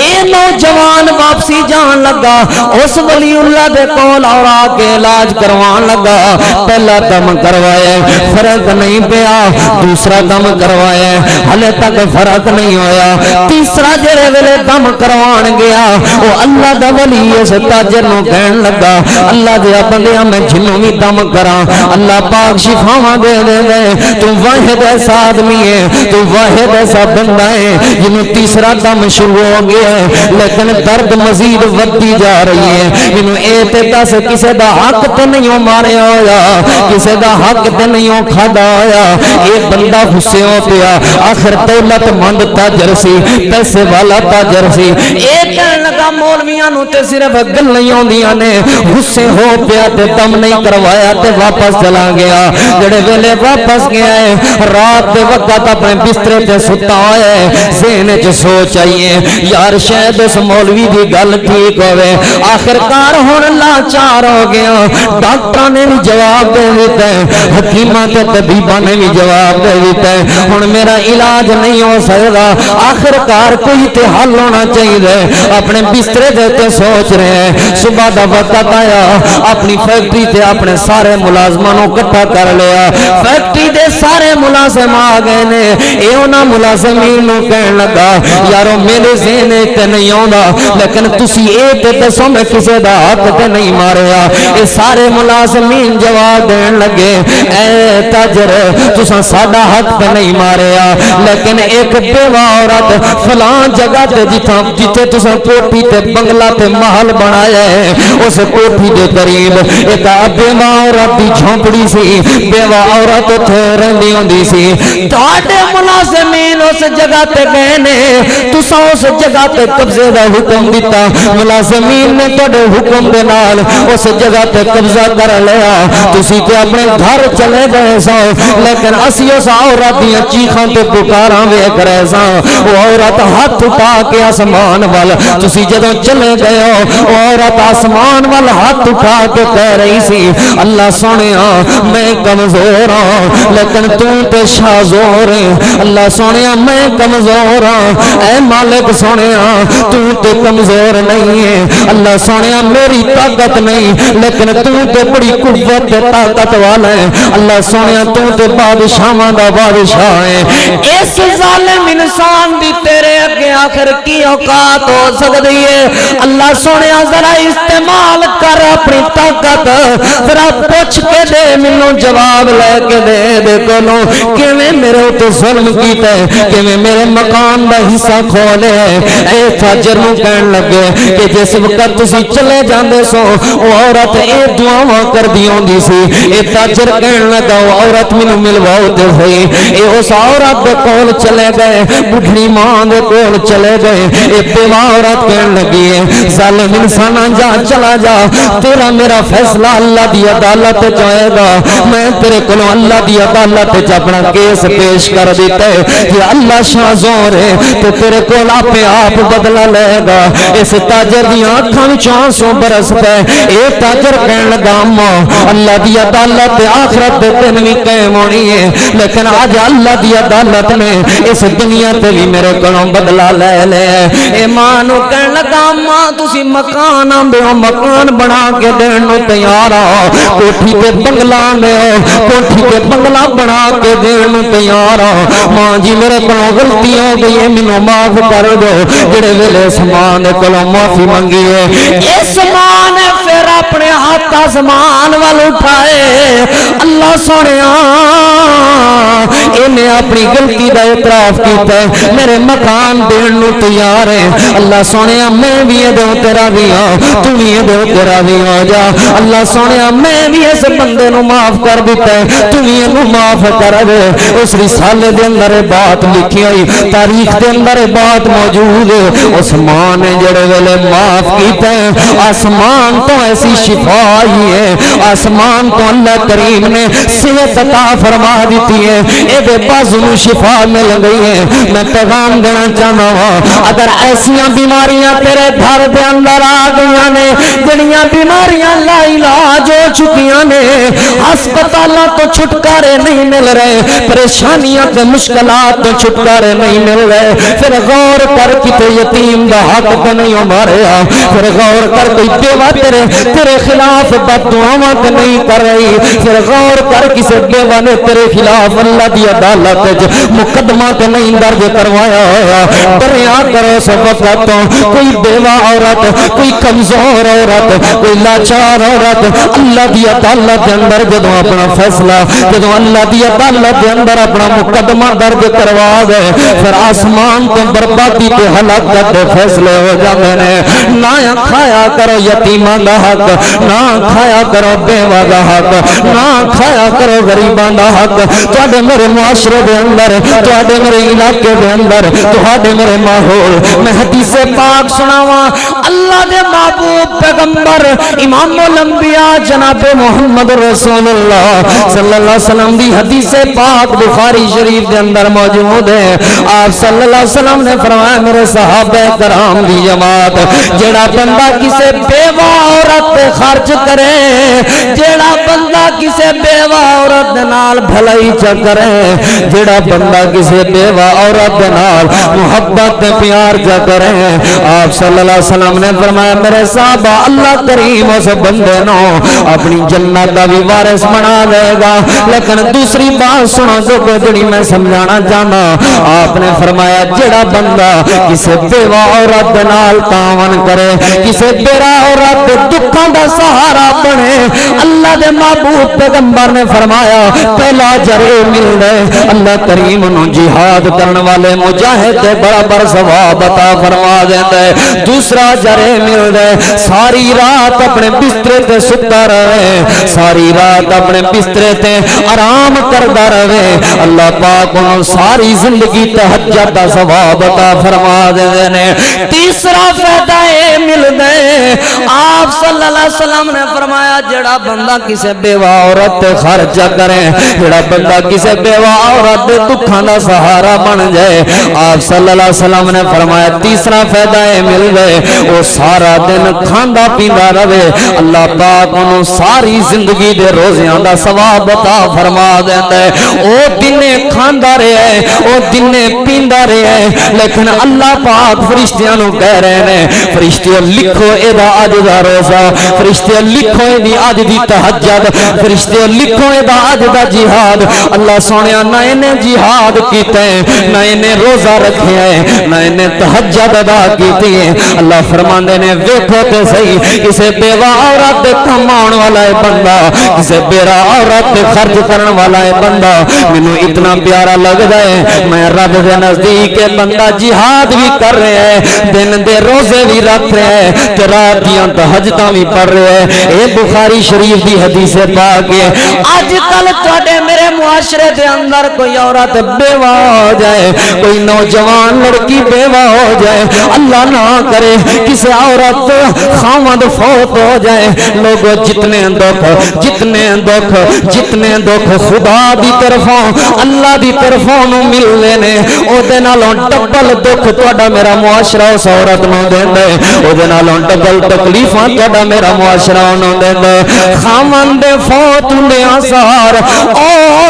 اے نوجوان واپسی جان لگا، اس ولی اللہ دے کول اور آ کے علاج کروان لگا۔ پہلا دم کروایا فرق نہیں پیا، دوسرا دم کروایا ہلے تک فرق نہیں ہویا، تیسرا جڑے ویلے دم کروان گیا وہ اللہ دا ولی اس تاجر نو کہن لگا اللہ دے بندیاں میں جنوں بھی دم کراں اللہ پاک شفاواں دے دے، تو واحد ایسا آدمی ہے، تو واحد ایسا بندہ ہے جنوں تیسرا دم شروع ہو گیا ہے لیکن درد مزید ودی جا رہی ہے۔ جنوں اے تے دس کسے دا حق تے نہیں ماریا ہویا، کسے دا حق تے نہیں کھادا ہویا، اے بندہ غصے ہو پیا۔ آخر دولت مند تاجر سی، پیسے والا تاجر سی، اے کہن لگا مولویاں نو تے صرف گلاں ہی ہوندیاں نے، غصے ہو پیا تے دم نہیں کروایا تے واپس چلا گیا۔ جڑے ویلے واپس گیا ہے رات دے وقت اپنے بسترے تے ستا ہویا ہے، ذہن وچ سوچ آئیے یار شاید اس مولوی دی گل ٹھیک ہوے۔ آخر کار ہن لاچار ہو گیا، ڈاکٹراں نے بھی جواب دے دیتا ہے، حکیماں تے طبیباں نے بھی جواب دے دیتا ہے، ہن میرا علاج نہیں ہو سکتا، آخر کار کوئی تے حل ہونا چاہیے۔ اپنے بسترے دے تے سوچ رہے ہیں، صبح دا وقت آیا، اپنی فیکٹری تے اپنے سارے ملازماں نو اکٹھا کر لیا، فیکٹری دے سارے ملازم آ گئے نے، اے انہاں ملازمین نو کہن لگا یارو میرے ذہن تے نہیں آوندا لیکن تسی اے تے دسو میں کسے دا حق تے نہیں ماریا۔ اے سارے ملازمین جواب دین لگے اے تاجر تساں ساڈا حق تے نہیں ماریا لیکن ایک بیوہ عورت فلاں جگہ تے جتھے تساں کوٹھی تے بنگلہ تے محل بنایا ہے اس کوٹھی دے قریب ایک بیوہ عورت دی جھونپڑی سی، بیوہ عورت اتھے رہندی ہوندی سی، تہاڈے ملازمین اس جگہ تے گئے نے، تساں اس جگہ تے قبضے دا حکم دیتا، ملازمین نے تہاڈے حکم دے نال اس جگہ تے قبضہ کر لیا، تسی تے اپنے گھر چلے گئے سو لیکن اسی اس عورت دیاں چیخاں تے پکاراں ویکھ رہے ساں، وہ عورت ہاتھ اٹھا کے آسمان وال، تسی جدوں چلے گئے ہو وہ عورت آسمان وال ہاتھ اٹھا کے کہہ رہی سی اللہ سونیا میں کمزور ہاں لیکن تو تے شازور ہے، اللہ سونیا میں کمزور ہاں، اے مالک سونیا تو تے کمزور نہیں ہے، اللہ سونیا میری طاقت نہیں لیکن تو تے بڑی قوت تے طاقت والا ہے، اللہ سونیا تو تے بادشاہاں دا بادشاہ ہے، اس ظالم انسان دی تیرے اگے آخر کی اوقات ہو سکتی ہے، اللہ سونیا ذرا استعمال کر اپنی طاقت، ذرا پوچھ کے دے مینوں جواب لے کے دے کولوں کیویں میرے تے ظلم کیتا ہے، کیویں میرے مکان دا حصہ کھولے ہے۔ اے تاجر نوں کہن لگے کہ جس وقت تسی چلے جاندے سو او عورت اے دعاواں کردی ہوندی سی، اے تاجر کہن لگا او عورت مینوں ملواؤ تے ہوئی، اے اس عورت دے کول چلے گئے، بڈھڑی ماں دے کول چلے گئے، اے بیوہ عورت کہن لگی ہے ظالم انساناں جا چلا جا، تیرا میرا فیصلہ اللہ دی عدالت جائے گا، میں تیرے کولوں اللہ دی عدالت وچ اپنا کیس پیش کر دیتا ہے کہ اللہ شاہ زور ہے تو تیرے کول اپنے آپ بدلہ لے گا۔ اس تاجر دی آنکھاں وچ آنسو برس پے، اے تاجر کہن لگا اماں اللہ دی عدالت آخرت دے دن وی قائم ہونی ہے لیکن آج اللہ دی عدالت نے اس دنیا تے بھی میرے کولوں بدلہ لے لے۔ اے ماں نو کہن لگا اماں تسی مکان آندے ہو، مکان بنا کے دین نو تیار ہو، کوٹھی تے بنگلہ آندے ہو، کوٹھی تے بنگلہ بنا کے دین نو تیار ہو، ماں جی میرے کو غلطی ہو گئی ہے مینوں معاف کر دو جڑے ویلے سمان کو معافی منگی ہے اس ماں نے پھر اپنے ہاتھ آسمان وال اٹھائے اللہ سونیا انہیں اپنی غلطی کا اعتراف کیتا ہے میرے مکان دین نو تیار ہے اللہ سونیا میں بھی ادو تیرا بھی ہاں تو بھی ادو تیرا بھی ہو جا اللہ سونیا میں بھی اس بندے نو معاف کر دیتا ہے تو بھی انو معاف کر دے اس رسالے دے اندر بات لکھی ہوئی تاریخ دے اندر بات موجود ہے اس ماں نے جڑے ویلے معاف کیتا ہے آسمان تو ایسی شفا ہی ہے آسمان تو اللہ کریم نے صحت عطا فرما دیتی ہے اے بے بازو شفا مل گئی ہے میں پیغام دینا چاہتا ہوں اگر ایسیاں بیماریاں تیرے گھر دے اندر آ گئی نے جڑیاں بیماریاں لا علاج ہو چکیاں نے ہسپتالاں تو چھٹکارے نہیں مل رہے پریشانیاں تے مشکلات تو چھٹکارے نہیں مل رہے پھر غور کر کتے یتیم دا حق تے نہیں ماریا پھر غور کر کوئی بیوہ تیرے خلاف بد دعاواں تے نہیں کر رہی پھر غور کر کسے بیوہ نے تیرے خلاف اللہ دی عدالت مقدمہ تے نہیں درج کروایا ہوا ڈریا کرو اس وقت تو کوئی بیوہ عورت کوئی کمزور عورت کوئی لاچار عورت اللہ دی عدالت دے اندر جدوں اپنا فیصلہ جدوں اللہ دی عدالت دے اندر اپنا مقدمہ درج کروا دے پھر آسمان تو بربادی تے ہلاکت دے فیصلے ہو جاندے نے نہ کھایا کرو یتیماں دا حق نہ کھایا کرو بیوہ دا حق نہ کھایا کرو غریباں دا حق تواڈے میرے معاشرے دے اندر تواڈے میرے علاقے دے اندر تواڈے میرے ماحول میں حدیث پاک سناواں اللہ دے محبوب پیغمبر امام الانبیاء جناب محمد رسول اللہ صلی اللہ علیہ وسلم دی حدیث پاک بخاری شریف دے اندر موجود ہے آپ صلی اللہ علیہ وسلم نے فرمایا میرے صحابہ کرام دی جماعت جڑا بندہ کسے بیوہ عورت خرچ کرے جڑا بندہ کسے بیوہ عورت دے نال بھلائی چا کرے جڑا بندہ کسے بیوہ عورت دے نال محبت پیار چا کرے آپ صلی اللہ علیہ وسلم نے فرمایا میرے صحابہ اللہ کریم اس بندے نو اپنی جنت دا بھی وارث بنا دے گا لیکن دوسری بات سنو جو جڑی میں سمجھانا چاہنا آپ نے فرمایا جڑا بندہ کسے بیوہ عورت دے نال تعاون کرے کسے بیوہ عورت دے دکھاں دا سہارا بنے اللہ دے محبوب پیغمبر نے فرمایا پہلا جرے مل دے اللہ کریم نو جہاد کرن والے مجاہد دے برابر ثواب عطا فرما دیندا ہے دوسرا جرے مل دے ساری رات اپنے بسترے تے ستا رہے ساری رات اپنے بسترے تے آرام کردا رہے اللہ پاک انہوں ساری زندگی تہجد دا ثواب عطا فرما دے نے تیسرا فائدہ اے مل دے آپ صلی اللہ علیہ وسلم نے فرمایا جڑا بندہ کسے بیوہ عورت خرچ کرے جڑا بندہ کسے بیوہ عورت دکھاں دا سہارا بن جائے آپ صلی اللہ علیہ وسلم نے فرمایا تیسرا فائدہ اے مل دے وہ سارا دن کھاندا پیندا رہے اللہ پاک انہوں ساری زندگی دے روزیاں دا ثواب عطا فرما دیندا ہے او دنے کھاندا رہے او دنے پیندا رہے لیکن اللہ پاک فرشتیاں نو کہہ رہے نے فرشتیاں لکھو اے دا اج دا روزہ فرشتیاں لکھو اے دی اج دی تہجد فرشتیاں لکھو اے دا اج دا جہاد اللہ سونیا نہ انہیں جہاد کیتے ہیں نہ انہیں روزہ رکھے ہیں نہ انہیں تہجد ادا کیتی ہے اللہ فرماندے نے ویکھو تے صحیح کسے بیوہ عورت دے کم آن والا ہے بندہ کسے بیوہ عورت دے خرچ کرن والا ہے بندہ مینوں اتنا پیارا لگدا ہے میں رب دے نزدیک بندہ جہاد بھی کر رہے ہیں دن دے روزے بھی رکھ رہے ہیں تے رات دیاں تہجداں بھی پڑھ رہے ہیں اے بخاری شریف دی حدیث پاک ہے اج کل تواڈے میرے معاشرے دے اندر کوئی عورت بیوہ ہو جائے کوئی نوجوان لڑکی بیوہ ہو جائے اللہ نہ کرے کسی عورت خاوند فوت ہو جائے لوگ جتنے دکھ خدا دی طرفوں اللہ دی طرفوں نو ملنے نے او دے نالوں ڈبل دکھ تہاڈا میرا معاشرہ اس عورت نو دیندا ہے او دے نالوں ڈبل تکلیفاں تہاڈا میرا معاشرہ نو دیندا ہے خاوند دے فوت ہوندیاں سار او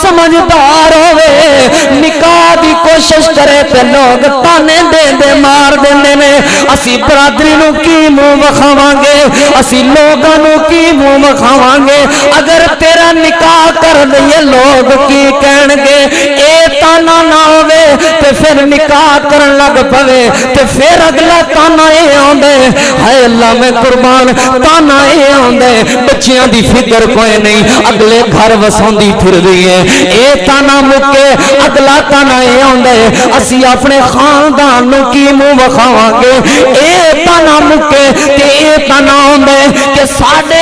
سمجھدار ہوے نکاح دی کوشش کرے تے لوگ تانے دے دے مار دیندے نے اسی برادری نو کی منہ وکھاواں گے اسی لوگاں نو کی منہ وکھاواں گے اگر تیرا نکاح کر دئیے لوگ کی کہن گے اے تانا نہ ہوے تے پھر نکاح کرن لگ پوے تے پھر اگلا تانا اے آندے ہائے اللہ میں قربان تانا اے آندے بچیاں دی فکر کوئی نہیں اگلے گھر وساندی پھر رہی ہے اے تانا مکے اگلا تانا اے آندے اسی اپنے خاندان نو کی منہ وکھاواں گے اے تانا مکے تے اے تانا آندے کہ ساڈے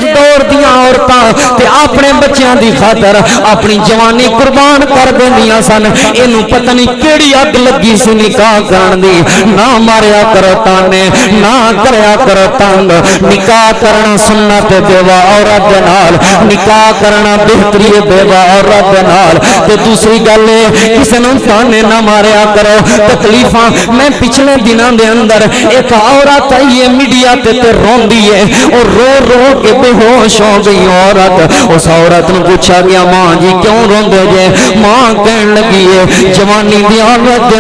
دور دیاں عورتاں تے اپنے بچیاں دی خاطر اپنی جوانی قربان کر دیندیاں سن اینو پتہ نہیں کیڑی اگ لگی سی نکاح کرن دی نہ ماریا کرو تانے نہ کریا کرو تنگ نکاح کرنا سنت بیوہ عورت دے نال نکاح کرنا بہتری بیوہ عورت دے نال تے دوسری گل ہے کسے نوں تانے نہ ماریا کرو تکلیفاں میں پچھلے دناں دے اندر ایک عورت آئی ہے میڈیا تے روندی ہے اور رو رو کے بے ہوش ہو گئی عورت اس عورت نے پوچھا گیا ماں جی کیوں روندے جے ماں کہن لگی ہے جوانی دی حالت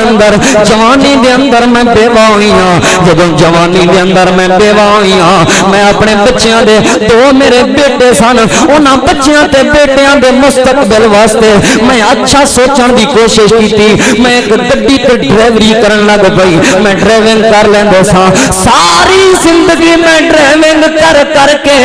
دے اندر میں بیوہ ہوئی ہاں جدوں جوانی دے اندر میں بیوہ ہوئی ہاں میں اپنے بچیاں دے دو میرے بیٹے سن انہاں بچیاں تے بیٹیاں دے مستقبل واسطے میں اچھا سوچن دی کوشش کیتی میں ایک گڈی تے ڈرائیوری کرن لگ پئی میں ڈرائیونگ کر لیندے ساں ساری زندگی میں ڈرائیونگ کر کے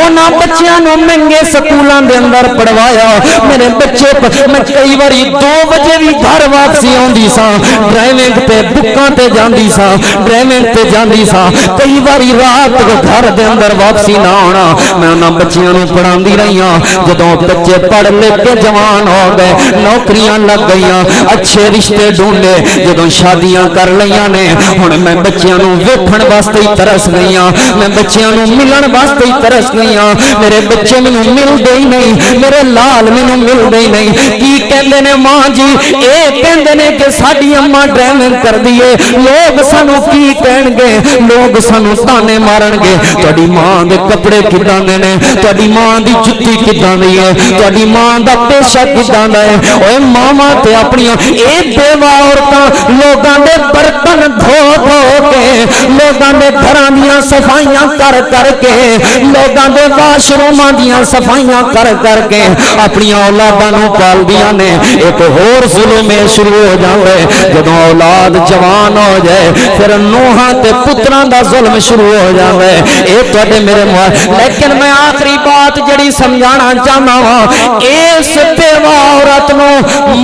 انہاں بچیاں نو مہنگے سکولاں دے اندر پڑھوایا میرے بچے میں کئی باری 2 بجے بھی گھر واپسی آندی ساں ڈرائیونگ تے بکاں تے جاندی ساں ڈرائیونگ تے جاندی ساں کئی باری رات گھر دے اندر واپسی نہ آنا میں انہاں بچیاں نو پڑھاندی رہی ہاں جدوں بچے پڑھ لکھ کے جوان ہو گئے نوکریاں لگ گئیاں اچھے رشتے ڈھونڈے جدوں شادیاں کر لیاں نے ہن میں بچیاں نو ویکھن واسطے ہی ترس گئیاں میں بچیاں نو ملن واسطے ہی ترس گئیاں میرے بچے مینوں ملدے ہی نہیں میرے لال مینوں ملدے ہی نہیں کی کہندے نے ماں جی اے کہندے نے کہ ساڈی اماں ڈرائیونگ کر دیے لوگ سانو کی کہن گے لوگ سانو تانے مارن گے تہاڈی ماں دے کپڑے کداں دے نے تہاڈی ماں دی جُتی کداں دی ہے تہاڈی ماں دا پیشہ کداں دا ہے اوے ماواں تے اپنی اے بیوہ عورتاں لوگاں دے برتن دھو دھو کے لوگاں دے گھراں دیاں صفائیاں کر کے لوگاں دے واش روماں دیاں صفائیاں کر کے اپنی اولاداں نو پالدیاں نے ایک ہور ظلم شروع ہو جاوے جدوں اولاد جوان ہو جائے پھر نوہاں تے پتراں دا ظلم شروع ہو جاوے اے تواڈے میرے لیکن میں آخری بات جڑی سمجھانا چاہنا وا اس بیوہ عورت نو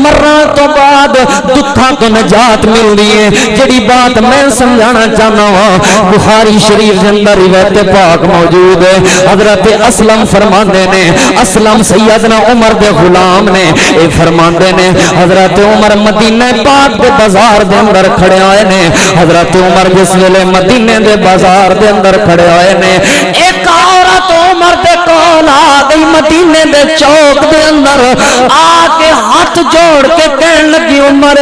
مرن تو بعد دکھاں تو نجات ملدی ہے جڑی بات میں سمجھانا چاہنا وا بخاری شریف کے اندر روایت پاک موجود ہے حضرت اسلم فرماندے نے اسلم سیدنا عمر دے غلام نے اے فرماندے نے حضرت عمر مدینہ پاک دے بازار دے اندر کھڑے ہوئے نے حضرت عمر جس ویلے مدینے دے بازار دے اندر کھڑے ہوئے نے ایک عورت عمر دے کول آ گئی مدینے دے چوک دے اندر آ کے ہاتھ جوڑ کے کہن لگی عمر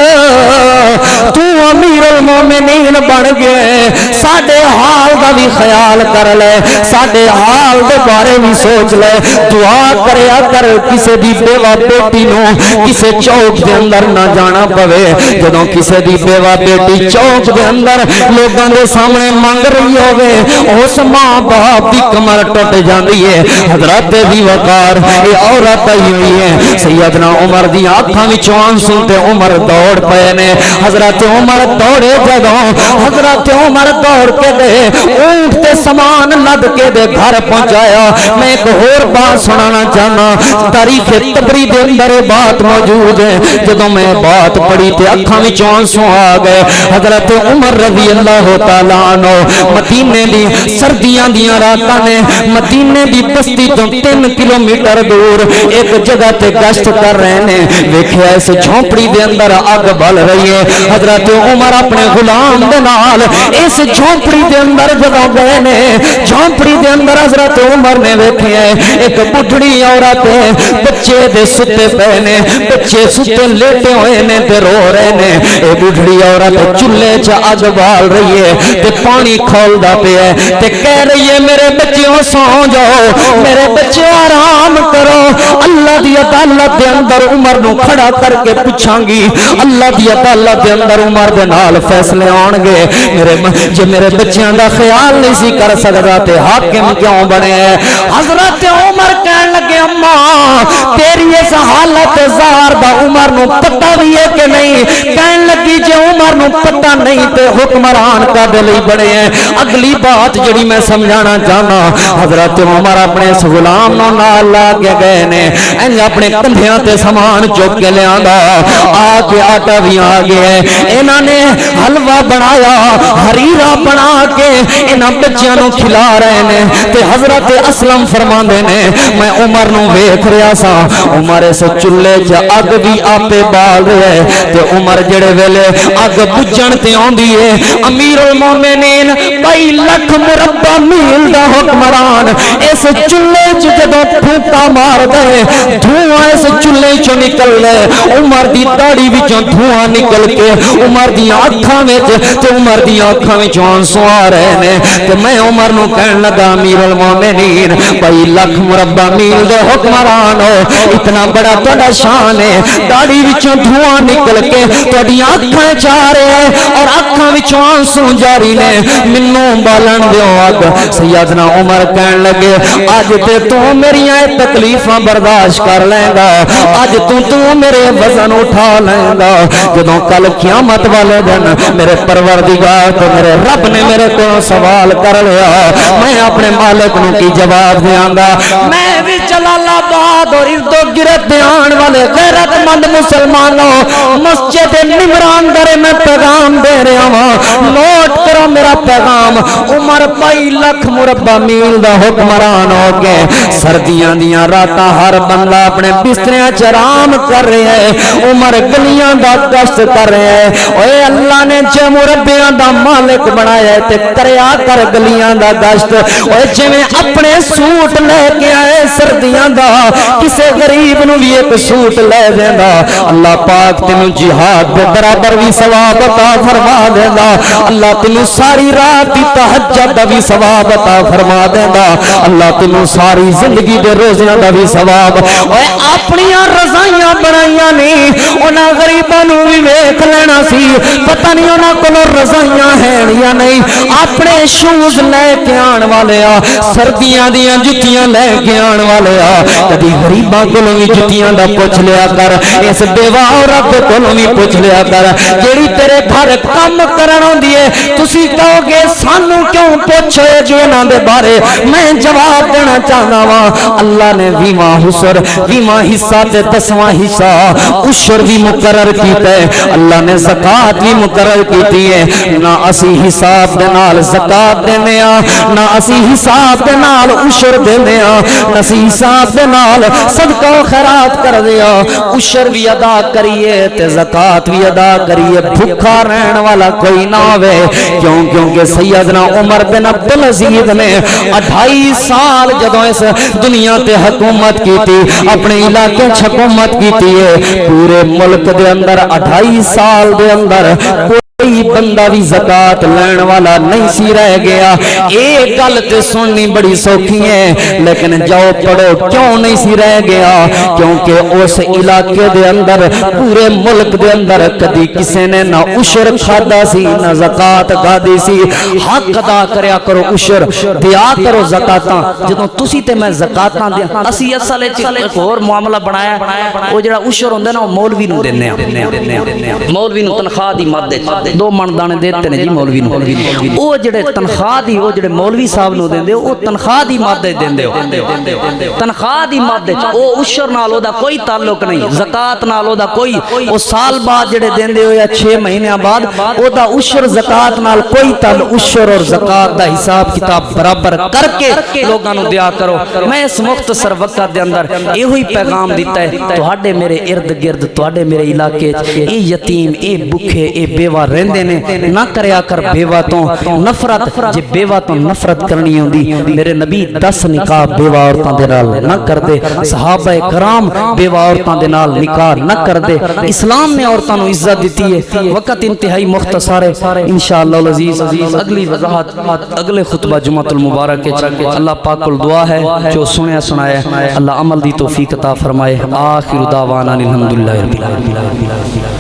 تو امیر المومنین بن گئے ساڈے حال دا بھی خیال کر لے ساڈے حال دے بارے بھی سوچ لے دعا کریا کر کسے دی بیوہ بیٹی نو کسے چوک دے اندر نہ جانا پوے جدوں کسے دی بیوہ بیٹی چوک دے اندر لوگاں دے سامنے مانگ رہی ہوے اس ماں باپ دی کمر ٹوٹ جاندی ہے حضرت بھی وقار اے عورت آئی ہوئی ہے سیدنا عمر دی آنکھاں وچوں آنسو تے عمر دوڑ پئے نے حضرت عمر دوڑے جدوں حضرت عمر دوڑ کے دے اونٹ تے سامان لد کے دے گھر پہنچایا میں ایک اور بات سنانا چاہنا تاریخ تبری دے اندر بات موجود ہے جدوں میں بات پڑھی تے اکھاں وچوں آنسو آ گئے حضرت عمر رضی اللہ تعالی عنہ مدینے دی سردیاں دیاں راتاں نے مدینے دی بستی تو 3 کلومیٹر دور ایک جگہ تے گشت کر رہے نے ویکھیا اس جھونپڑی دے اندر اگ بل رہی ہے حضرت عمر اپنے غلام دے نال اس جھونپڑی دے اندر جدوں گئے نے جھونپڑی دے اندر حضرت عمر نے ویکھیا ایک بڈھڑی عورت بچے دے ستے پے نے بچے ستے لیٹے ہوئے نے تے رو رہے نے اے بڈھڑی عورت چولہے چ اگ بال رہی ہے تے پانی کھولدا پیا تے کہہ رہی ہے میرے بچیوں سو جاؤ میرے میرے بچے آرام کرو اللہ دی عدالت دے اندر عمر نو کھڑا کر کے پوچھاں گی اللہ دی عدالت دے اندر عمر دے نال فیصلے آن گے جے میرے بچیاں دا خیال نہیں سی کر سکدا تے حاکم کیوں بنے حضرت عمر کہن لگے اماں تیری اس حالت زار دا عمر نو پتہ بھی ہے کہ نہیں کہن لگی جے عمر نو پتہ نہیں تے حکمران کا دل ہی بنے اگلی بات جڑی میں سمجھانا چاہنا حضرت عمر اپنے اس غلام نو نال لا کے گئے نے انج اپنے کندھیاں تے سامان چک کے لے آندا آ کے آٹا بھی آ گیا انہاں نے حلوہ بنایا حریرہ بنا کے انہاں بچیاں نو کھلا رہے نے تے حضرت اسلم فرماندے نے میں عمر نو ویکھ رہا سا عمر اس چولہے چ اگ بھی آپے بال رہے تے عمر جڑے ویلے اگ بجھن تے اوندی ہے امیر المومنین 22 لکھ مربع میل دا حکمران اس چولہے چ جدوں پھونکا مار دے دھواں اس چولہے چوں نکل لے عمر دی داڑھی وچوں دھواں نکل کے عمر دی اکھاں وچ تے عمر دی اکھاں وچوں آنسو آ رہے نے تے میں عمر نو کہن لگا امیر المومنین 22 لکھ مربع میل دے حکمران ہو اتنا بڑا تہاڈا شان ہے داڑھی وچوں دھواں نکل کے تہاڈیاں اکھاں چ آ رہے اور اکھاں وچوں آنسو جاری نے مینوں بالن دیو اگ سیدنا عمر کہن لگے اج تے تو میریاں تکلیفاں برداشت کر لیں گا اج تو میرے وزن اٹھا لیں گا جدوں کل قیامت والے دن میرے پروردگار تو میرے رب نے میرے کو سوال کر لیا میں اپنے مالک نو کی جواب دیاں گا میں بھی جلال آباد اور ارد و گرد آن والے غیرت مند مسلمانوں مسجد نمران در میں پیغام دے رہا ہوں نوٹ کرو میرا پیغام عمر 22 لکھ مربع میل دا حکمران ہو کے سردیاں دیاں راتاں ہر بندہ اپنے بستریاں چ آرام کر رہے ہیں عمر گلیاں دا گشت کر رہے ہیں اوے اللہ نے جے مربیاں دا مالک بنایا تے کریا کر گلیاں دا گشت اوے جویں اپنے سوٹ لے کے آئے سردیاں دا کسے غریب نو بھی ایک سوٹ لے دیندا اللہ پاک تینوں جہاد دے برابر بھی ثواب عطا فرما دیندا اللہ تینوں ساری رات دی تہجد دا بھی ثواب عطا فرما دیندا اللہ تینوں ساری زندگی دے روزیاں دا بھی ثواب اوے اپنی رضائیاں بنائیاں نہیں انہاں غریباں نو بھی ویکھ لینا سی پتہ نہیں انہاں کولوں رضائیاں ہیں یا نہیں اپنے شوز لے کے آن والے سردیاں دیاں جتیاں لے کے آن والے کدی غریباں کولوں بھی جتیاں دا پوچھ لیا کر اس بیوہ عورت کولوں بھی پوچھ لیا کر جیڑی تیرے گھر کام کرن ہوندی ہے تسی کہو گے سانو کیوں پوچھو جو انہاں دے بارے میں جواب دینا چاہنا وا اللہ نے 20واں حصہ تے 10واں حصہ عشر بھی مقرر کیتا ہے اللہ نے زکات بھی مقرر کیتی ہے نہ اسی حساب دے نال زکات دینے نہ اسی حساب دے نال عشر دینے نہ اسی حساب دے نال صدقہ و خیرات کر دیا عشر بھی ادا کریے تے زکات بھی ادا کریے بھوکا رہن والا کوئی نہ ہوے کیونکہ سیدنا عمر بن عبدالعزیز نے 28 سال جدوں اس دنیا تے حکومت کی تھی اپنے علاقے حکومت کی تھی پورے ملک دے اندر 28 سال دے اندر کوئی بندہ بھی زکات لین والا نہیں سی رہ گیا ایک گل تے سننی بڑی سوکھی ہے لیکن جاؤ پڑھو کیوں نہیں سی رہ گیا کیونکہ اس علاقے دے اندر پورے ملک دے اندر کدی کسے نے نہ عشر کھادا سی نہ زکات کھادی سی حق ادا کریا کرو عشر دیا کرو زکاتاں جدوں تسی تے میں زکاتاں دیا اسی اصل وچ ایک اور معاملہ بنایا او جڑا عشر ہوندا نا مولوی نوں دینے مولوی نوں تنخواہ دی مد 2 من دانے دیتے نے جی مولوی نو او جڑے تنخواہ دی او جڑے مولوی صاحب نو دیندے او تنخواہ دی مادے دیندے ہو تنخواہ دی مادے او عشر نال او دا کوئی تعلق نہیں زکات نال او دا کوئی او سال بعد جڑے دیندے ہو یا 6 مہینے بعد او دا عشر زکات نال کوئی تعلق عشر اور زکات دا حساب کتاب برابر کر کے لوگاں نو دیا کرو میں اس مختصر وقت دے اندر ایہو ہی پیغام دیتا ہے تواڈے میرے ارد گرد تواڈے میرے علاقے اے یتیم اے بھوکے اے بیوہ رہندے کہندے نے نہ کریا کر بیوہ تو نفرت جے بیوہ تو نفرت کرنی ہوندی میرے نبی 10 نکاح بیوہ عورتاں دے نال نہ کر دے صحابہ کرام بیوہ عورتاں دے نال نکاح نہ کر دے اسلام نے عورتاں نو عزت دیتی ہے وقت انتہائی مختصر ہے انشاءاللہ العزیز اگلی وضاحت اگلے خطبہ جمعہ المبارک اللہ پاک کو دعا ہے جو سنیا سنایا اللہ عمل دی توفیق عطا فرمائے آخر دعوانا الحمدللہ رب العالمین